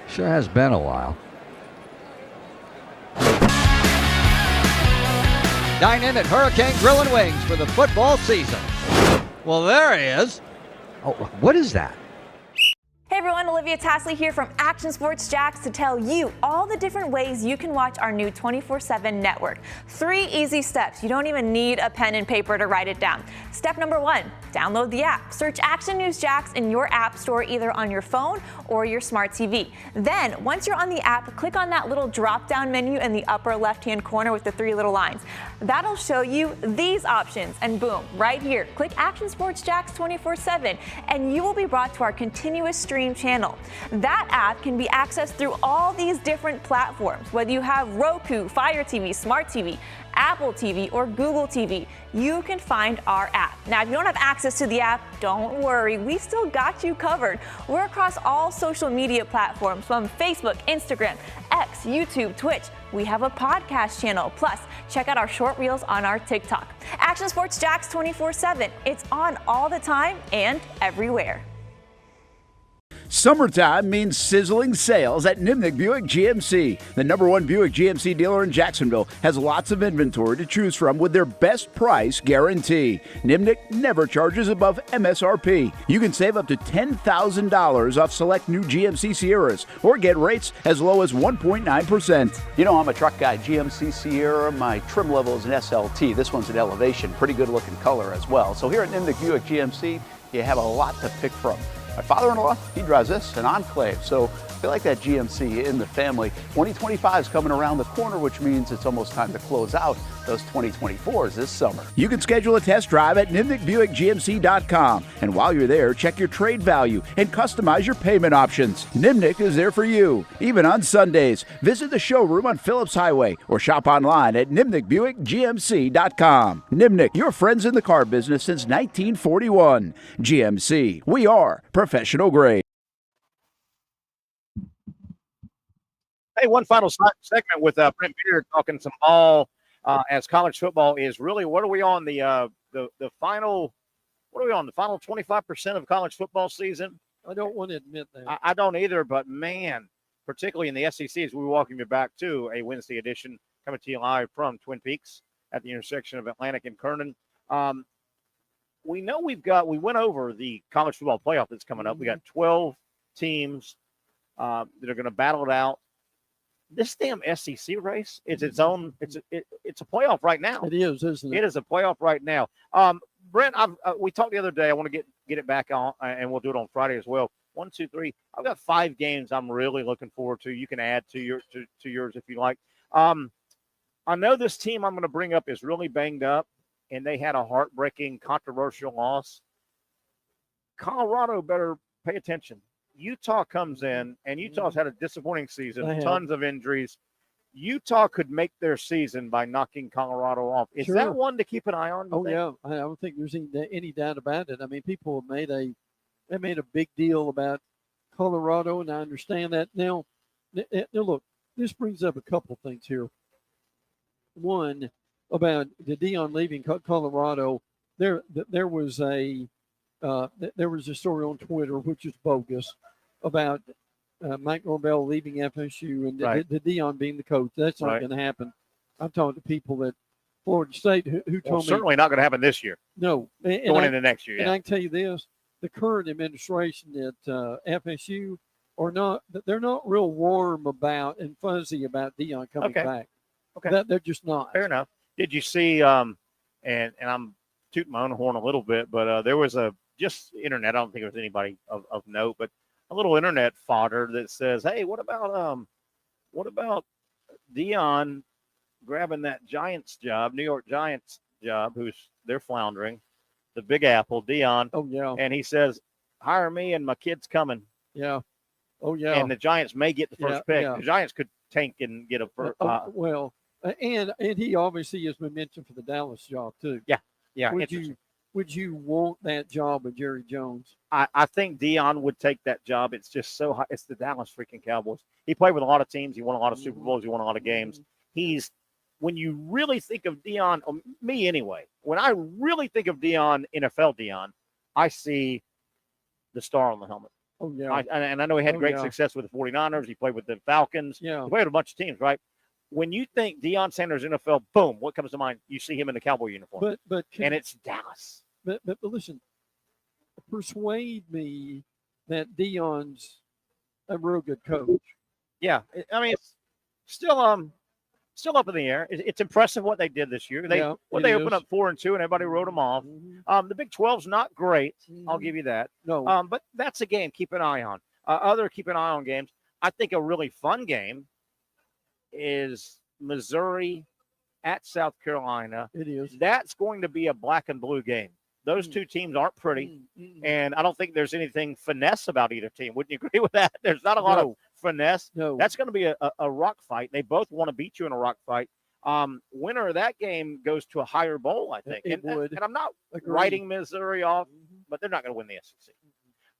Sure has been a while. Dine in at Hurricane Grill and Wings for the football season. Well, there he is. Oh, what is that? Hey everyone, Olivia Tasley here from Action Sports Jax to tell you all the different ways you can watch our new 24/7 network. 3 easy steps. You don't even need a pen and paper to write it down. Step number 1, download the app. Search Action News Jax in your app store either on your phone or your smart TV. Then, once you're on the app, click on that little drop-down menu in the upper left-hand corner with the 3 little lines. That'll show you these options, and boom, right here, click Action Sports Jax 24/7, and you will be brought to our continuous stream channel. That app can be accessed through all these different platforms, whether you have Roku, Fire TV, Smart TV, Apple TV, or Google TV. You can find our app. Now, if you don't have access to the app, don't worry, we still got you covered. We're across all social media platforms from Facebook, Instagram, X, YouTube, Twitch. We have a podcast channel. Plus, check out our short reels on our TikTok. Action Sports Jax 24/7. It's on all the time and everywhere. Summertime means sizzling sales at Nimnick Buick GMC. The #1 Buick GMC dealer in Jacksonville has lots of inventory to choose from with their best price guarantee. Nimnick never charges above MSRP. You can save up to $10,000 off select new GMC Sierras or get rates as low as 1.9%. You know, I'm a truck guy. GMC Sierra, my trim level is an SLT. This one's an Elevation. Pretty good looking color as well. So here at Nimnick Buick GMC, you have a lot to pick from. My father-in-law, he drives this, an Enclave. So feel like that GMC in the family. 2025 is coming around the corner, which means it's almost time to close out those 2024s this summer. You can schedule a test drive at NimnickBuickGMC.com. And while you're there, check your trade value and customize your payment options. Nimnick is there for you, even on Sundays. Visit the showroom on Phillips Highway or shop online at NimnickBuickGMC.com. Nimnick, your friends in the car business since 1941. GMC, we are professional grade. Hey, one final segment with Brent Beard talking some ball as college football is really, what are we on the final? What are we on, the final 25% of college football season? I don't want to admit that. I don't either, but man, particularly in the SEC, as we welcome you back to a Wednesday edition coming to you live from Twin Peaks at the intersection of Atlantic and Kernan. We know we went over the college football playoff that's coming up. We got 12 teams that are going to battle it out. This damn SEC race is its own. It's a playoff right now. It is, isn't it? It is a playoff right now. Brent, we talked the other day. I want to get it back on, and we'll do it on Friday as well. 1, 2, 3. I've got 5 games I'm really looking forward to. You can add to yours if you like. I know this team I'm going to bring up is really banged up, and they had a heartbreaking, controversial loss. Colorado better pay attention. Utah comes in, and Utah's had a disappointing season, tons of injuries. Utah could make their season by knocking Colorado off. Is that one to keep an eye on? Yeah. I don't think there's any doubt about it. I mean, people have made a big deal about Colorado, and I understand that. Now, look, this brings up a couple things here. One, about the Deion leaving Colorado. There was a story on Twitter, which is bogus, about Mike Norvelle leaving FSU and the Deion being the coach. That's not going to happen. I've talked to people at Florida State who told me certainly not going to happen this year. No, going into next year. And I can tell you this: the current administration at FSU they're not real warm about and fuzzy about Deion coming back. Okay, they're just not. Fair enough. Did you see? And I'm tooting my own horn a little bit, but there was just internet. I don't think it was anybody of note, but a little internet fodder that says, "Hey, what about Deion grabbing that Giants job, New York Giants job? They're floundering, the Big Apple, Deion." Oh yeah. And he says, "Hire me, and my kid's coming." Yeah. Oh yeah. And the Giants may get the first pick. Yeah. The Giants could tank and get a first. And he obviously has been mentioned for the Dallas job too. Yeah. Would you want that job with Jerry Jones? I think Deion would take that job. It's just so high. It's the Dallas freaking Cowboys. He played with a lot of teams. He won a lot of Super Bowls. He won a lot of games. When you really think of Deion, me anyway, when I really think of Deion, NFL Deion, I see the star on the helmet. Oh, yeah. And I know he had great success with the 49ers. He played with the Falcons. Yeah. He played with a bunch of teams, right? When you think Deion Sanders NFL, boom, what comes to mind? You see him in the Cowboy uniform. And it's Dallas. But listen, persuade me that Deion's a real good coach. Yeah, I mean, it's still up in the air. It's impressive what they did this year. They opened up 4-2 and everybody wrote them off. The Big 12's not great. I'll give you that. No. But that's a game. Keep an eye on. Keep an eye on games. I think a really fun game is Missouri at South Carolina. It is. That's going to be a black and blue game. Those two teams aren't pretty, and I don't think there's anything finesse about either team. Wouldn't you agree with that? There's not a lot of finesse. No. That's going to be a rock fight. They both want to beat you in a rock fight. Winner of that game goes to a higher bowl, I think. It would. And I'm not writing Missouri off, but they're not going to win the SEC.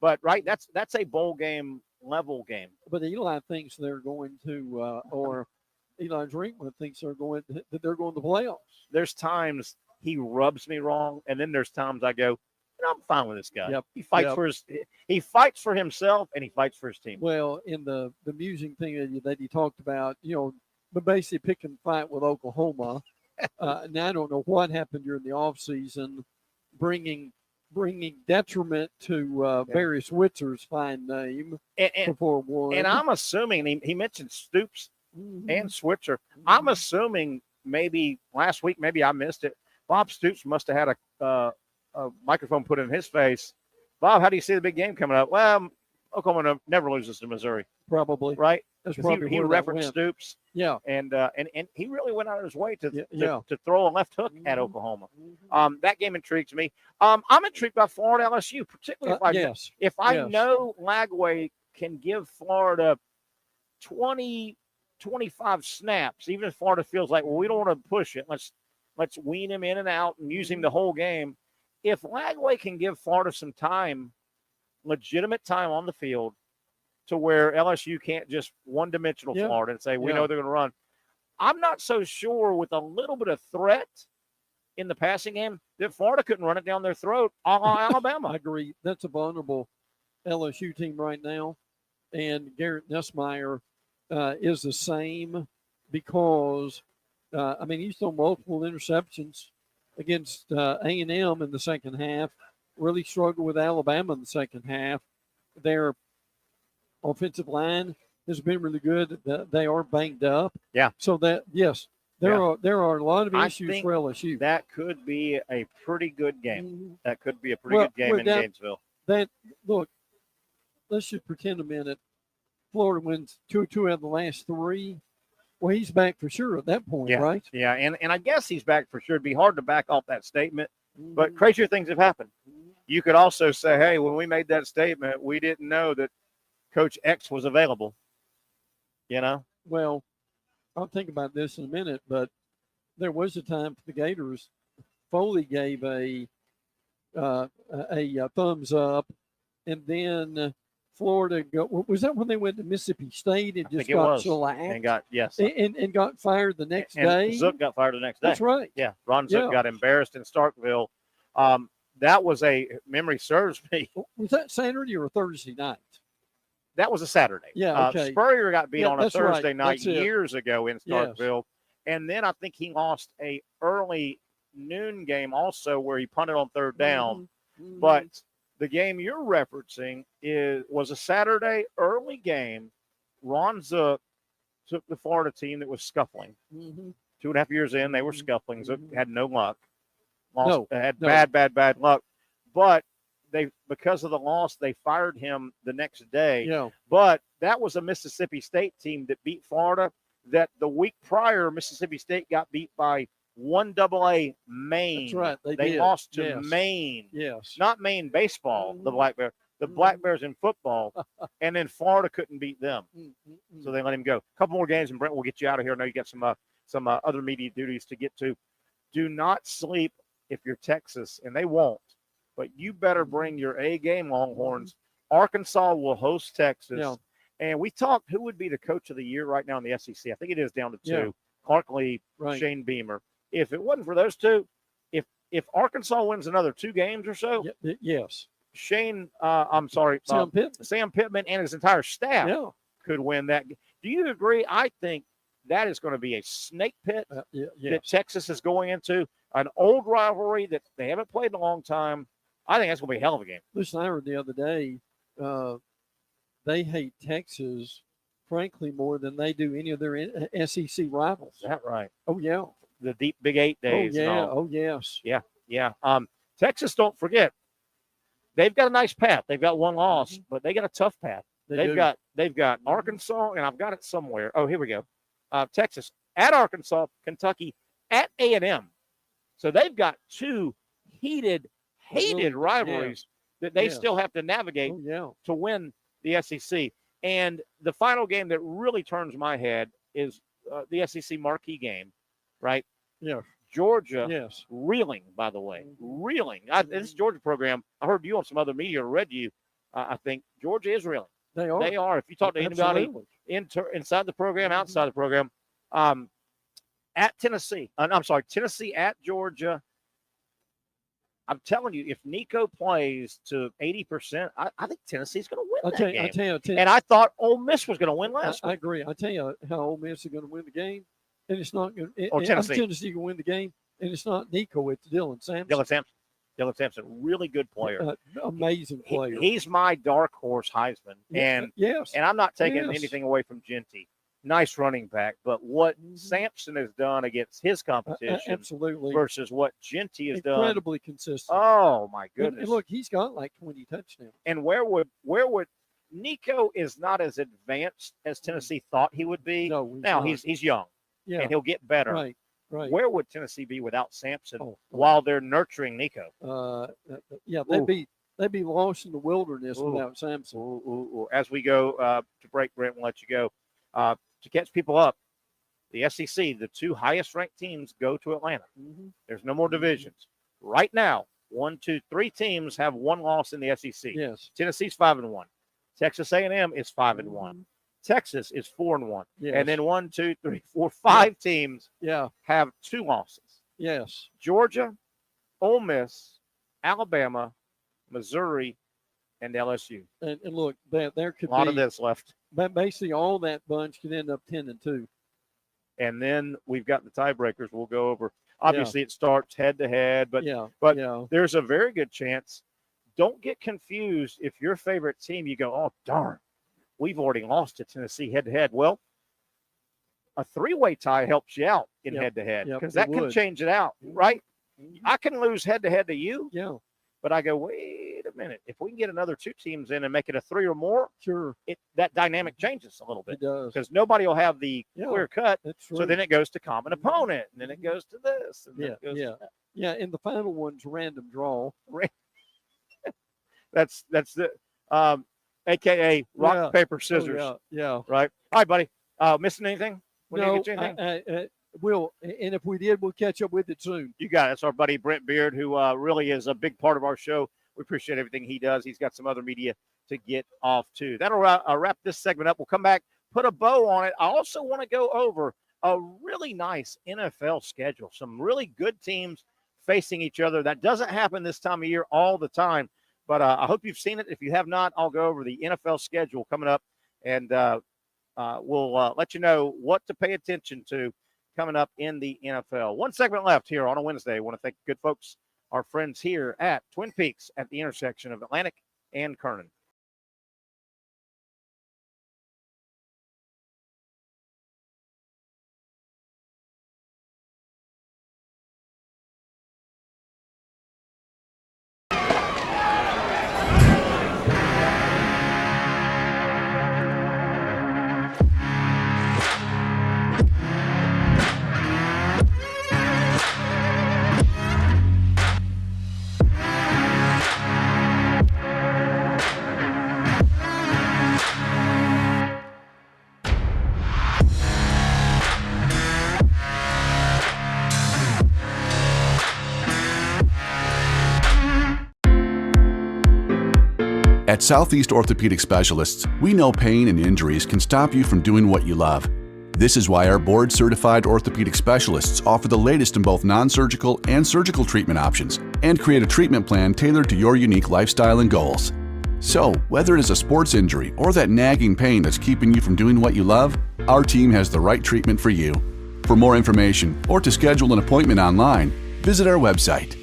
But, that's a bowl game, level game. But Eli thinks they're going to, or Eli Drinkman thinks they're going to the playoffs. There's times he rubs me wrong, and then there's times I go, I'm fine with this guy. Yep. He fights for himself, and he fights for his team. Well, in the amusing thing that he talked about, but basically pick and fight with Oklahoma. Now I don't know what happened during the offseason, bringing detriment to Barry Switzer's fine name before one. And I'm assuming he mentioned Stoops and Switzer. I'm assuming maybe last week, maybe I missed it. Bob Stoops must have had a microphone put in his face. Bob, how do you see the big game coming up? Well, Oklahoma never loses to Missouri. Probably. Right? That's 'Cause probably he where that referenced went. Stoops. Yeah. And he really went out of his way to Yeah. to throw a left hook at Oklahoma. That game intrigues me. I'm intrigued by Florida LSU, particularly if I know Lagway can give Florida 20, 25 snaps, even if Florida feels like, well, we don't want to push it. Let's wean him in and out and use him the whole game. If Lagway can give Florida some time, legitimate time on the field, to where LSU can't just one-dimensional Florida and say, we know they're going to run. I'm not so sure with a little bit of threat in the passing game that Florida couldn't run it down their throat a la Alabama. I agree. That's a vulnerable LSU team right now. And Garrett Nussmeier is the same because, he's thrown multiple interceptions against A&M in the second half, really struggled with Alabama in the second half. Their offensive line has been really good. They are banged up. Yeah. So that, yes, there are a lot of I issues think for LSU. That could be a pretty good game. Mhm. That could be a pretty good game in Gainesville. Look, let's just pretend a minute. Florida wins two out of the last three. Well, he's back for sure at that point, right? Yeah, and I guess he's back for sure. It'd be hard to back off that statement, but crazier things have happened. You could also say, hey, when we made that statement, we didn't know that Coach X was available. Well, I'll think about this in a minute, but there was a time for the Gators. Foley gave a thumbs up, and then Florida was that when they went to Mississippi State and just got shellacked and got fired the next day. Zook got fired the next day. That's right. Yeah, Ron Zook got embarrassed in Starkville. That was memory serves me. Was that Saturday or Thursday night? That was a Saturday. Yeah, okay. Spurrier got beat on a Thursday night That's years ago in Starkville. And then I think he lost a early noon game also where he punted on third down. But the game you're referencing was a Saturday early game. Ron Zook took the Florida team that was scuffling. 2.5 years in, they were scuffling. Zook had no luck. Had bad luck. But because of the loss, they fired him the next day. Yeah. But that was a Mississippi State team that beat Florida. That the week prior, Mississippi State got beat by 1AA Maine. That's right. They did. Lost to Maine. Yes. Not Maine baseball, the Black Bears. The Black Bears in football. And then Florida couldn't beat them. So they let him go. A couple more games, and Brent will get you out of here. I know you got some other media duties to get to. Do not sleep if you're Texas, and they won't. But you better bring your A game, Longhorns. Arkansas will host Texas. Yeah. And we talked who would be the coach of the year right now in the SEC. I think it is down to two. Clark Lee, Shane Beamer. If it wasn't for those two, if Arkansas wins another 2 games or so, yes. Sam Pittman and his entire staff could win that. Do you agree? I think that is going to be a snake pit that Texas is going into, an old rivalry that they haven't played in a long time. I think that's going to be a hell of a game. Listen, I heard the other day they hate Texas, frankly, more than they do any of their SEC rivals. Is that right? Oh, yeah. The deep Big 8 days. Oh, yeah. Oh, yes. Yeah. Texas, don't forget, they've got a nice path. They've got one loss, but they got a tough path. They've got Arkansas, and I've got it somewhere. Oh, here we go. Texas at Arkansas, Kentucky at A&M. So they've got 2 hated rivalries that they still have to navigate to win the SEC. And the final game that really turns my head is the SEC marquee game, right? Yeah. Georgia, reeling, by the way, reeling. This Georgia program, I heard you on some other media, read you. I think Georgia is reeling. They are. They are. If you talk to anybody inside the program, outside the program, at Tennessee, Tennessee at Georgia. I'm telling you, if Nico plays to 80%, I think Tennessee's going to win that game. I tell you, and I thought Ole Miss was going to win last week. I agree. I tell you how Ole Miss is going to win the game, and it's not going to. Or Tennessee. Tennessee going to win the game, and it's not Nico. It's Dylan Sampson. Dylan Sampson, really good player. Amazing player. He's my dark horse Heisman. And I'm not taking anything away from Genty. Nice running back. But what Sampson has done against his competition absolutely versus what Genty has done. Incredibly consistent. Oh, my goodness. And look, he's got like 20 touchdowns. And where would Nico is not as advanced as Tennessee thought he would be. No, now he's young, and he'll get better. Right. Right. Where would Tennessee be without Sampson while they're nurturing Nico? They'd be lost in the wilderness without Sampson. As we go to break, Brent, we'll let you go. To catch people up, the SEC, the 2 highest ranked teams go to Atlanta. There's no more divisions. Right now, 1, 2, 3 teams have 1 loss in the SEC. Yes. Tennessee's 5-1. Texas A&M is 5-1. Texas is 4-1. Yes. And then 1, 2, 3, 4, 5 teams have 2 losses. Yes. Georgia, Ole Miss, Alabama, Missouri, and LSU. And look, there could be a lot of this left. But basically, all that bunch could end up 10-2. And then we've got the tiebreakers we'll go over. Obviously, it starts head-to-head, but there's a very good chance. Don't get confused if your favorite team, you go, oh, darn, we've already lost to Tennessee head-to-head. Well, a 3-way tie helps you out in head-to-head because that can change it out, right? I can lose head-to-head to you, but I go, wait a minute. If we can get another 2 teams in and make it a 3 or more, that dynamic changes a little bit. It does. Because nobody will have the clear cut. That's so then it goes to common opponent, and then it goes to this. And then it goes to that. And the final one's random draw. That's the AKA rock, paper, scissors. Right. All right, buddy. Missing anything? No, we'll, and if we did, we'll catch up with it soon. You got it. It's our buddy Brent Beard, who really is a big part of our show. We appreciate everything he does. He's got some other media to get off too. That'll wrap this segment up. We'll come back, put a bow on it. I also want to go over a really nice NFL schedule. Some really good teams facing each other. That doesn't happen this time of year all the time, but I hope you've seen it. If you have not, I'll go over the NFL schedule coming up, and we'll let you know what to pay attention to coming up in the NFL. One segment left here on a Wednesday. I want to thank the good folks, our friends here at Twin Peaks at the intersection of Atlantic and Kernan. At Southeast Orthopedic Specialists, we know pain and injuries can stop you from doing what you love. This is why our board-certified orthopedic specialists offer the latest in both non-surgical and surgical treatment options and create a treatment plan tailored to your unique lifestyle and goals. So, whether it is a sports injury or that nagging pain that's keeping you from doing what you love, our team has the right treatment for you. For more information or to schedule an appointment online, visit our website.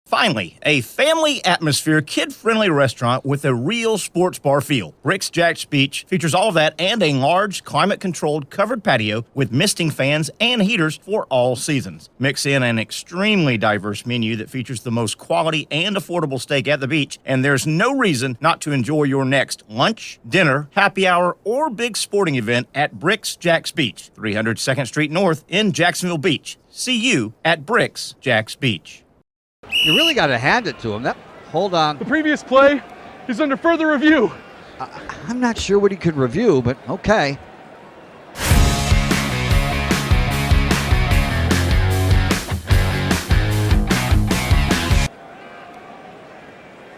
Finally, a family atmosphere, kid-friendly restaurant with a real sports bar feel. Bricks Jags Beach features all of that and a large, climate-controlled covered patio with misting fans and heaters for all seasons. Mix in an extremely diverse menu that features the most quality and affordable steak at the beach, and there's no reason not to enjoy your next lunch, dinner, happy hour, or big sporting event at Bricks Jags Beach, 300 2nd Street North in Jacksonville Beach. See you at Bricks Jags Beach. You really got to hand it to him. Hold on. The previous play is under further review. I'm not sure what he could review, but okay.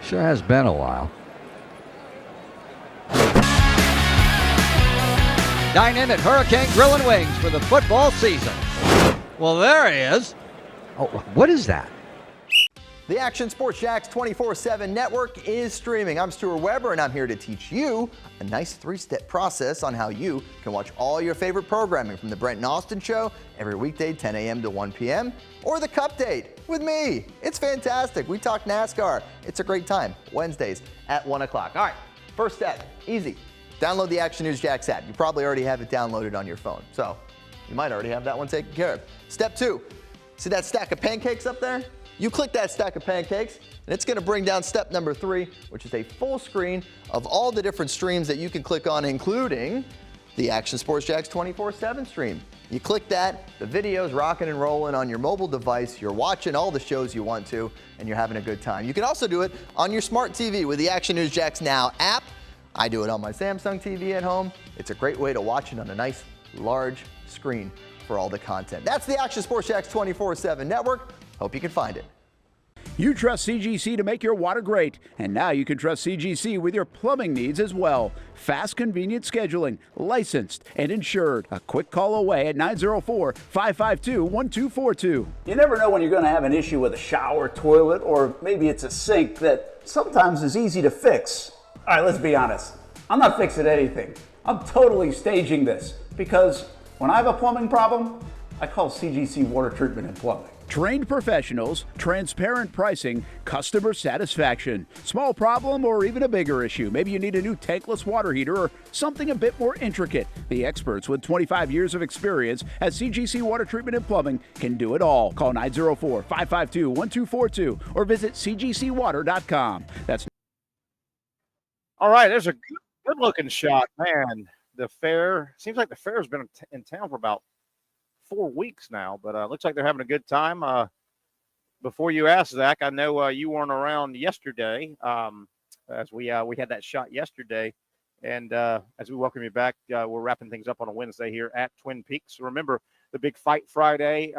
Sure has been a while. Dine in at Hurricane Grill and Wings for the football season. Well, there he is. Oh, what is that? The Action Sports Jax 24/7 network is streaming. I'm Stuart Weber, and I'm here to teach you a nice 3-step process on how you can watch all your favorite programming from the Brent and Austin Show every weekday 10 a.m. to 1 p.m. or the Cup Date with me. It's fantastic. We talk NASCAR. It's a great time. Wednesdays at 1 o'clock. All right, first step, easy. Download the Action News Jax app. You probably already have it downloaded on your phone, so you might already have that one taken care of. Step 2, see that stack of pancakes up there? You click that stack of pancakes, and it's going to bring down step number 3, which is a full screen of all the different streams that you can click on, including the Action Sports Jax 24/7 stream. You click that, the video's rocking and rolling on your mobile device. You're watching all the shows you want to, and you're having a good time. You can also do it on your smart TV with the Action News Jax Now app. I do it on my Samsung TV at home. It's a great way to watch it on a nice, large screen for all the content. That's the Action Sports Jax 24/7 network. Hope you can find it. You trust CGC to make your water great, and now you can trust CGC with your plumbing needs as well. Fast, convenient scheduling, licensed and insured. A quick call away at 904-552-1242. You never know when you're going to have an issue with a shower, toilet, or maybe it's a sink that sometimes is easy to fix. All right, let's be honest. I'm not fixing anything. I'm totally staging this because when I have a plumbing problem, I call CGC Water Treatment and Plumbing. Trained professionals, transparent pricing, customer satisfaction. Small problem or even a bigger issue. Maybe you need a new tankless water heater or something a bit more intricate. The experts with 25 years of experience at CGC Water Treatment and Plumbing can do it all. Call 904-552-1242 or visit cgcwater.com. That's All right, there's a good-looking shot. Man, the fair, seems like the fair's been in town for about 4 weeks now, but looks like they're having a good time. Before you ask, Zach, I know you weren't around yesterday as we had that shot yesterday. And as we welcome you back, we're wrapping things up on a Wednesday here at Twin Peaks. Remember the big fight Friday,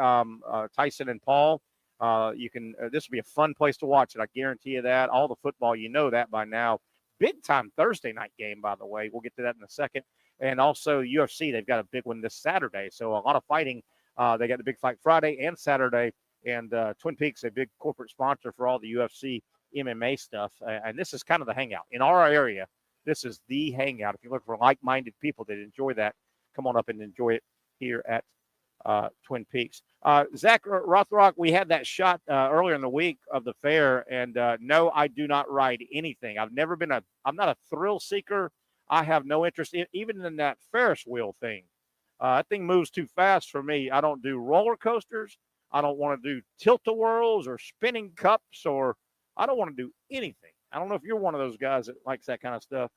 Tyson and Paul. This will be a fun place to watch it. I guarantee you that. All the football, you know that by now. Big time Thursday night game, by the way. We'll get to that in a second. And also UFC, they've got a big one this Saturday. So a lot of fighting. They got the big fight Friday and Saturday. And Twin Peaks, a big corporate sponsor for all the UFC MMA stuff. And this is kind of the hangout. In our area, this is the hangout. If you look for like-minded people that enjoy that, come on up and enjoy it here at Twin Peaks. Zach Rothrock, we had that shot earlier in the week of the fair. And no, I do not ride anything. I'm not a thrill seeker. I have no interest even in that Ferris wheel thing. That thing moves too fast for me. I don't do roller coasters. I don't want to do tilt-a-whirls or spinning cups, or I don't want to do anything. I don't know if you're one of those guys that likes that kind of stuff.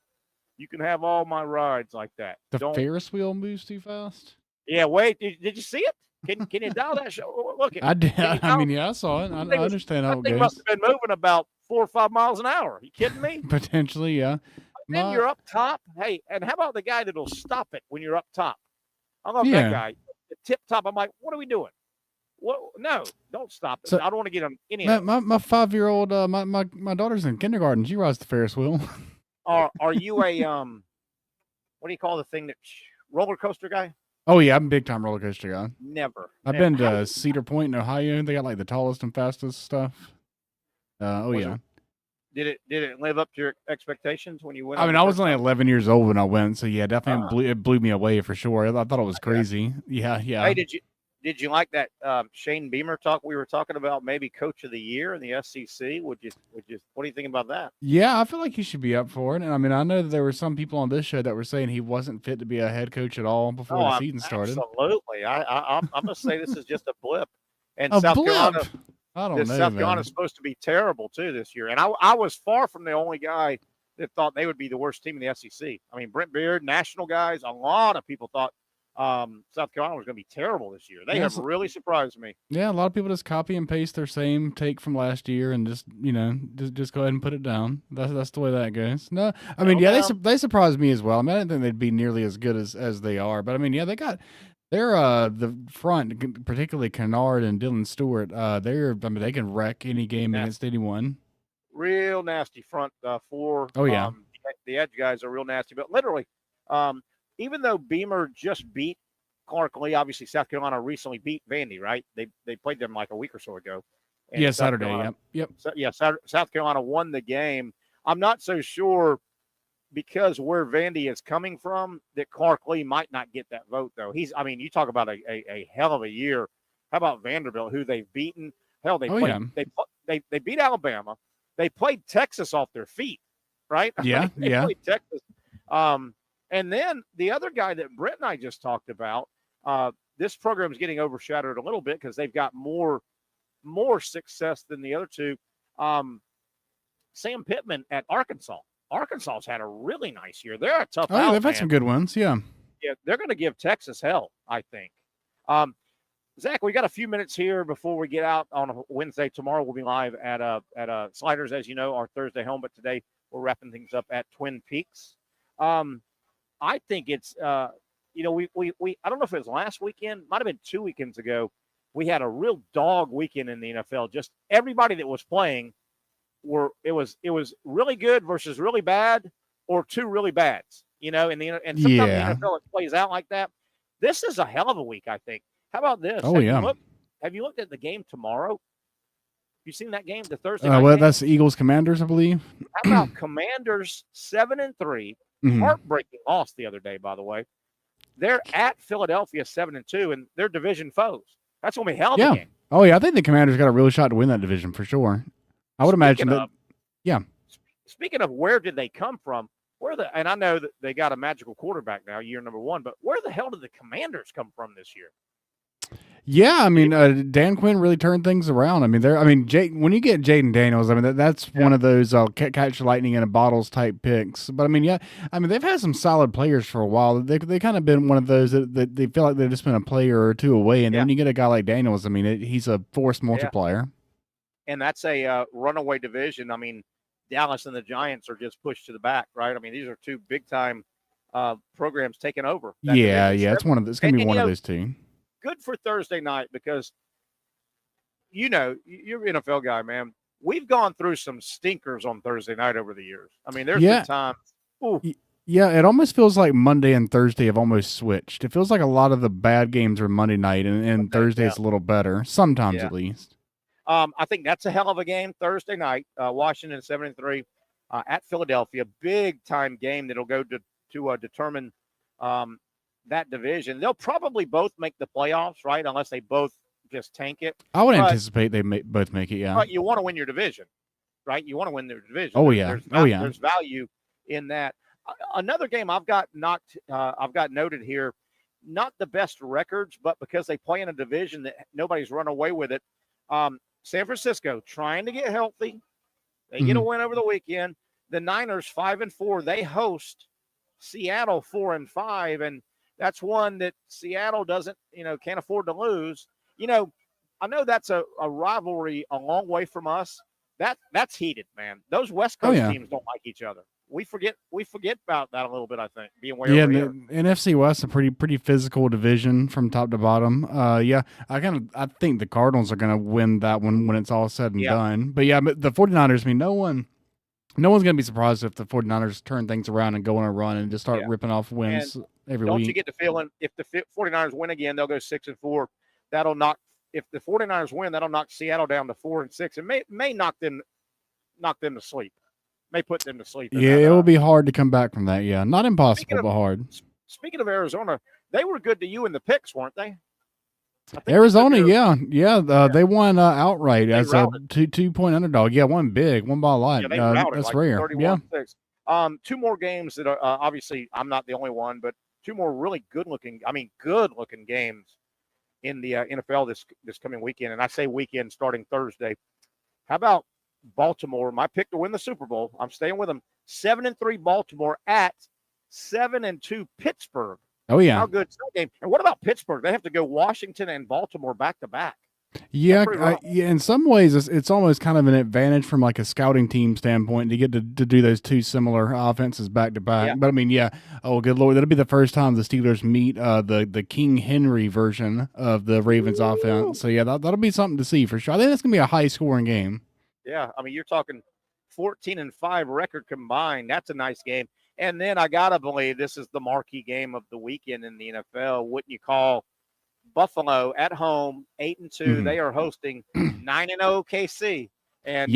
You can have all my rides like that. Ferris wheel moves too fast? Yeah, wait. Did you see it? Can you dial that show? Look, I did. I mean, yeah, I saw it. I understand how it goes. Must have been moving about 4 or 5 miles an hour. Are you kidding me? Potentially, yeah. Then you're up top. Hey, and how about the guy that'll stop it when you're up top? I love that guy. The tip top. I'm like, what are we doing? What? No, don't stop it. So, I don't want to get on any my, of it. my 5-year-old, my daughter's in kindergarten. She rides the Ferris wheel. Are you a what do you call the thing that roller coaster guy? Oh yeah, I'm a big time roller coaster guy. Never. I've been to Cedar Point in Ohio. They got like the tallest and fastest stuff. Yeah. Did it live up to your expectations when you went? I mean, I was only 11 years old when I went, so yeah, definitely it blew me away for sure. I thought it was crazy. Yeah. Hey, did you like that Shane Beamer talk we were talking about? Maybe Coach of the Year in the SEC. Would you? What do you think about that? Yeah, I feel like he should be up for it. And I mean, I know that there were some people on this show that were saying he wasn't fit to be a head coach at all before the season started. Absolutely. I'm gonna say this is just a blip. And A South blip? Carolina. I don't know, South man. Carolina's supposed to be terrible too this year, and I was far from the only guy that thought they would be the worst team in the SEC. I mean, Brent Beard, national guys, a lot of people thought South Carolina was going to be terrible this year. They have really surprised me. Yeah, a lot of people just copy and paste their same take from last year and just go ahead and put it down. That's the way that goes. No, I mean, they surprised me as well. I mean, I didn't think they'd be nearly as good as they are, but I mean, yeah, they're the front, particularly Kennard and Dylan Stewart. They can wreck any game against anyone. Real nasty front four. Oh yeah, the edge guys are real nasty. But literally, even though Beamer just beat Clark Lee, obviously South Carolina recently beat Vandy, right? They played them like a week or so ago. And yeah, Saturday. Yep. South Carolina won the game. I'm not so sure, because where Vandy is coming from, that Clark Lee might not get that vote, though. You talk about a hell of a year. How about Vanderbilt, who they've beaten? Hell, they beat Alabama. They played Texas off their feet, right? Yeah, they played Texas. And then the other guy that Brett and I just talked about, this program is getting overshadowed a little bit because they've got more more success than the other two. Sam Pittman at Arkansas. Arkansas's had a really nice year. They're a tough out, they've had man. some good ones. Yeah. Yeah, they're going to give Texas hell, I think. Zach, we got a few minutes here before we get out on a Wednesday. Tomorrow we'll be live at Sliders, as you know, our Thursday home. But today we're wrapping things up at Twin Peaks. I think it's, I don't know if it was last weekend, might have been 2 weekends ago. We had a real dog weekend in the NFL. Just everybody that was playing it was really good versus really bad, or two really bads. And sometimes the NFL it plays out like that. This is a hell of a week, I think. How about this? Oh, Have you looked at the game tomorrow? You seen that game, the Thursday night well, game? that's Eagles Commanders, I believe. How about Commanders 7-3? Mhm. Heartbreaking loss the other day, by the way. They're at Philadelphia 7-2, and they're division foes. That's going to be a hell of a game. Oh, yeah. I think the Commanders got a real shot to win that division for sure. I would imagine that. Yeah. Speaking of where did they come from, and I know that they got a magical quarterback now, year number 1, but where the hell did the Commanders come from this year? Yeah, I mean, Dan Quinn really turned things around. I mean, when you get Jaden Daniels, I mean, that's one of those catch lightning in a bottles type picks. But I mean, they've had some solid players for a while. They kind of been one of those that they feel like they've just been a player or two away. And then when you get a guy like Daniels, I mean, he's a force multiplier. And that's a runaway division. I mean, Dallas and the Giants are just pushed to the back, right? I mean, these are two big time programs taking over. It's going to be one of those two. Good for Thursday night because, you're an NFL guy, man. We've gone through some stinkers on Thursday night over the years. I mean, there's been times. Ooh. Yeah, it almost feels like Monday and Thursday have almost switched. It feels like a lot of the bad games are Monday night, and Thursday's a little better, sometimes at least. I think that's a hell of a game Thursday night. Washington 7-3 at Philadelphia. Big time game that'll go to determine that division. They'll probably both make the playoffs, right? Unless they both just tank it. I would anticipate they both make it, yeah. But you want to win your division, right? You want to win their division. Oh, yeah. There's value in that. Another game I've got noted here, not the best records, but because they play in a division that nobody's run away with it. San Francisco trying to get healthy. They get a win over the weekend. The Niners 5-4. They host Seattle 4-5, and that's one that Seattle doesn't, can't afford to lose. I know that's a rivalry a long way from us. That's heated, man. Those West Coast teams don't like each other. We forget about that a little bit, I think, being way over here. NFC West a pretty physical division from top to bottom. I think the Cardinals are going to win that one when it's all said and done. But the 49ers, I mean, no one's going to be surprised if the 49ers turn things around and go on a run and just start ripping off wins every week. Don't you get the feeling if the 49ers win again, they'll go 6-4. If the 49ers win, that'll knock Seattle down to 4-6. It may knock them to sleep. May put them to sleep. It will be hard to come back from that. Yeah, not impossible, but hard. Speaking of Arizona, they were good to you in the picks, weren't they? Arizona, they won outright as a 2-point underdog. Yeah, one big, one by a lot. That's rare. Yeah. 2 more games that are obviously I'm not the only one, but 2 more really good looking games in the NFL this coming weekend. And I say weekend starting Thursday. How about Baltimore? My pick to win the Super Bowl. I'm staying with them. 7-3 Baltimore at 7-2 Pittsburgh. Oh, yeah. How good is that game? And what about Pittsburgh? They have to go Washington and Baltimore back to back. Yeah, in some ways, it's almost kind of an advantage from like a scouting team standpoint to get to do those two similar offenses back to back. Yeah. But I mean, oh good Lord, that'll be the first time the Steelers meet the King Henry version of the Ravens offense. So that'll be something to see for sure. I think that's gonna be a high scoring game. Yeah, I mean, you're talking 14-5 record combined. That's a nice game. And then I gotta believe this is the marquee game of the weekend in the NFL. Wouldn't you call Buffalo at home 8-2? They are hosting 9-0 KC, and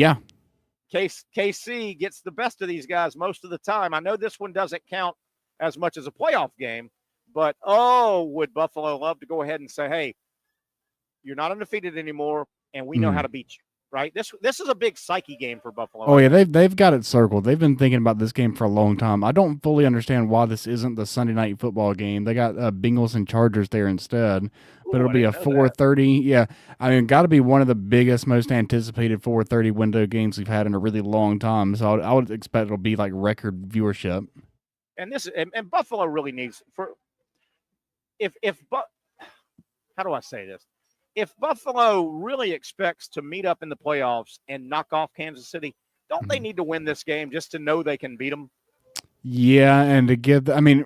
KC gets the best of these guys most of the time. I know this one doesn't count as much as a playoff game, but would Buffalo love to go ahead and say, "Hey, you're not undefeated anymore, and we know how to beat you." right? This is a big psyche game for Buffalo. Oh yeah, they've got it circled. They've been thinking about this game for a long time. I don't fully understand why this isn't the Sunday night football game. They got Bengals and Chargers there instead, but it'll be a 4:30. Yeah, I mean, got to be one of the biggest, most anticipated 4:30 window games we've had in a really long time. So I would expect it'll be like record viewership. And and Buffalo really needs how do I say this? If Buffalo really expects to meet up in the playoffs and knock off Kansas City, don't they need to win this game just to know they can beat them? Yeah, and to give, I mean,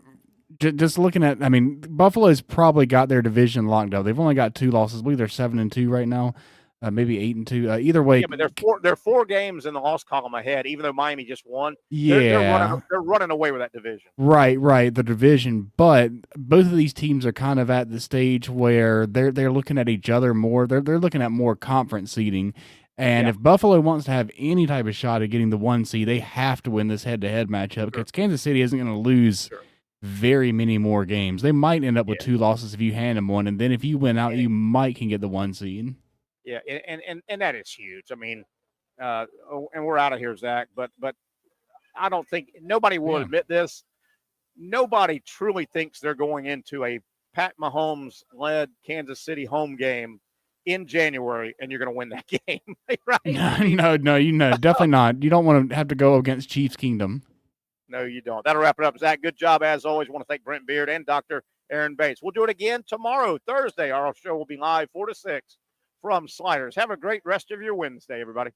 just looking at, I mean, Buffalo's probably got their division locked up. They've only got 2 losses. I believe they're 7-2 right now, maybe 8-2. Either way, yeah, but they're 4 games in the loss column ahead. Even though Miami just won, yeah, they're running away with that division. Right, the division. But both of these teams are kind of at the stage where they're looking at each other more. They're looking at more conference seeding. And if Buffalo wants to have any type of shot at getting the 1 seed, they have to win this head-to-head matchup because Kansas City isn't going to lose very many more games. They might end up with 2 losses if you hand them one, and then if you win out, you might can get the 1 seed. Yeah, and that is huge. I mean, and we're out of here, Zach. But I don't think nobody will admit this. Nobody truly thinks they're going into a Pat Mahomes-led Kansas City home game in January, and you're going to win that game, right? No, definitely not. You don't want to have to go against Chiefs Kingdom. No, you don't. That'll wrap it up, Zach. Good job as always. I want to thank Brent Beard and Dr. Aaron Bates. We'll do it again tomorrow, Thursday. Our show will be live 4 to 6 from Sliders. Have a great rest of your Wednesday, everybody.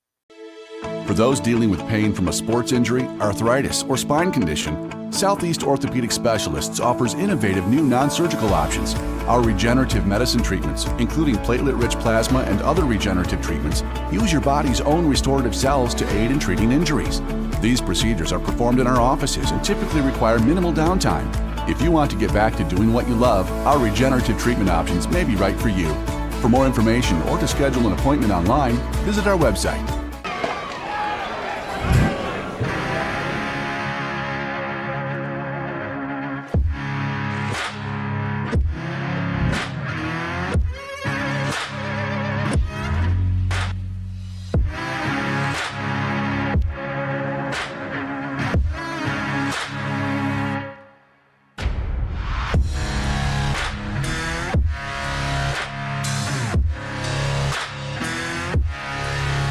For those dealing with pain from a sports injury, arthritis, or spine condition, Southeast Orthopedic Specialists offers innovative new non-surgical options. Our regenerative medicine treatments, including platelet-rich plasma and other regenerative treatments, use your body's own restorative cells to aid in treating injuries. These procedures are performed in our offices and typically require minimal downtime. If you want to get back to doing what you love, our regenerative treatment options may be right for you. For more information or to schedule an appointment online, visit our website.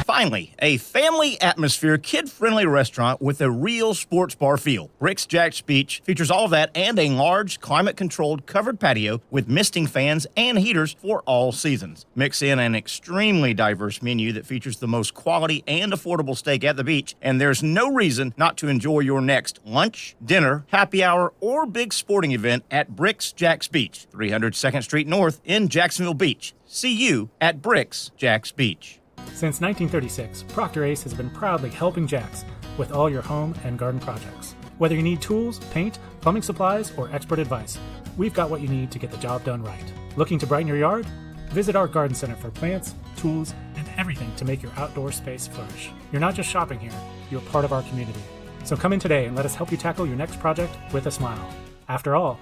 Finally, a family atmosphere, kid-friendly restaurant with a real sports bar feel. Bricks Jags Beach features all of that and a large, climate-controlled covered patio with misting fans and heaters for all seasons. Mix in an extremely diverse menu that features the most quality and affordable steak at the beach, and there's no reason not to enjoy your next lunch, dinner, happy hour, or big sporting event at Bricks Jags Beach, 300 2nd Street North in Jacksonville Beach. See you at Bricks Jags Beach. Since 1936, Procter Ace has been proudly helping Jags with all your home and garden projects. Whether you need tools, paint, plumbing supplies, or expert advice, we've got what you need to get the job done right. Looking to brighten your yard? Visit our garden center for plants, tools, and everything to make your outdoor space flourish. You're not just shopping here, you're part of our community. So come in today and let us help you tackle your next project with a smile. After all,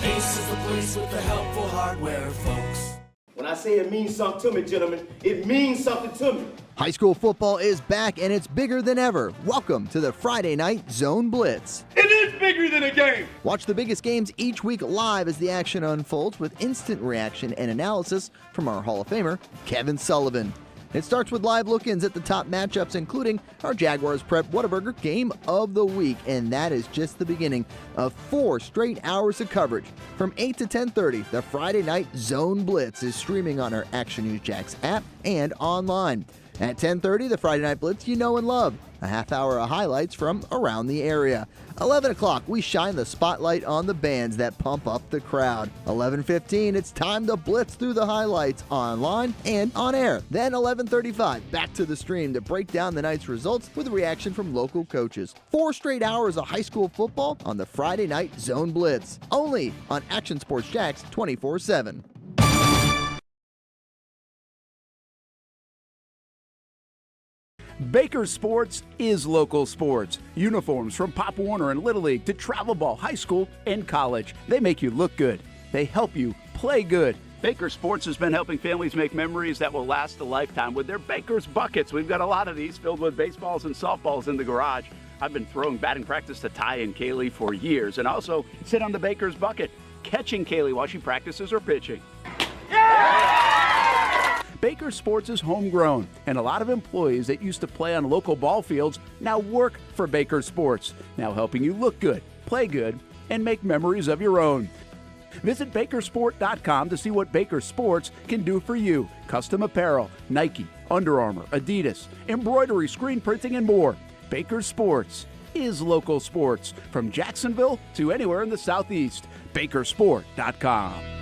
Ace is the place with the helpful hardware, folks. When I say it means something to me, gentlemen, it means something to me. High school football is back and it's bigger than ever. Welcome to the Friday Night Zone Blitz. It is bigger than a game. Watch the biggest games each week live as the action unfolds with instant reaction and analysis from our Hall of Famer, Kevin Sullivan. It starts with live look-ins at the top matchups, including our Jaguars Prep Whataburger Game of the Week, and that is just the beginning of 4 straight hours of coverage. From 8 to 10:30, the Friday Night Zone Blitz is streaming on our Action News Jax app and online. At 10:30, the Friday Night Blitz you know and love. A half hour of highlights from around the area. 11 o'clock, we shine the spotlight on the bands that pump up the crowd. 11:15, it's time to blitz through the highlights online and on air. Then 11:35, back to the stream to break down the night's results with a reaction from local coaches. 4 straight hours of high school football on the Friday Night Zone Blitz. Only on Action Sports Jax 24/7. Baker Sports is local sports. Uniforms from Pop Warner and Little League to travel ball, high school, and college. They make you look good. They help you play good. Baker Sports has been helping families make memories that will last a lifetime with their Baker's Buckets. We've got a lot of these filled with baseballs and softballs in the garage. I've been throwing batting practice to Ty and Kaylee for years, and also sit on the Baker's Bucket, catching Kaylee while she practices or pitching. Baker Sports is homegrown, and a lot of employees that used to play on local ball fields now work for Baker Sports, now helping you look good, play good, and make memories of your own. Visit Bakersport.com to see what Baker Sports can do for you. Custom apparel, Nike, Under Armour, Adidas, embroidery, screen printing, and more. Baker Sports is local sports from Jacksonville to anywhere in the Southeast. Bakersport.com.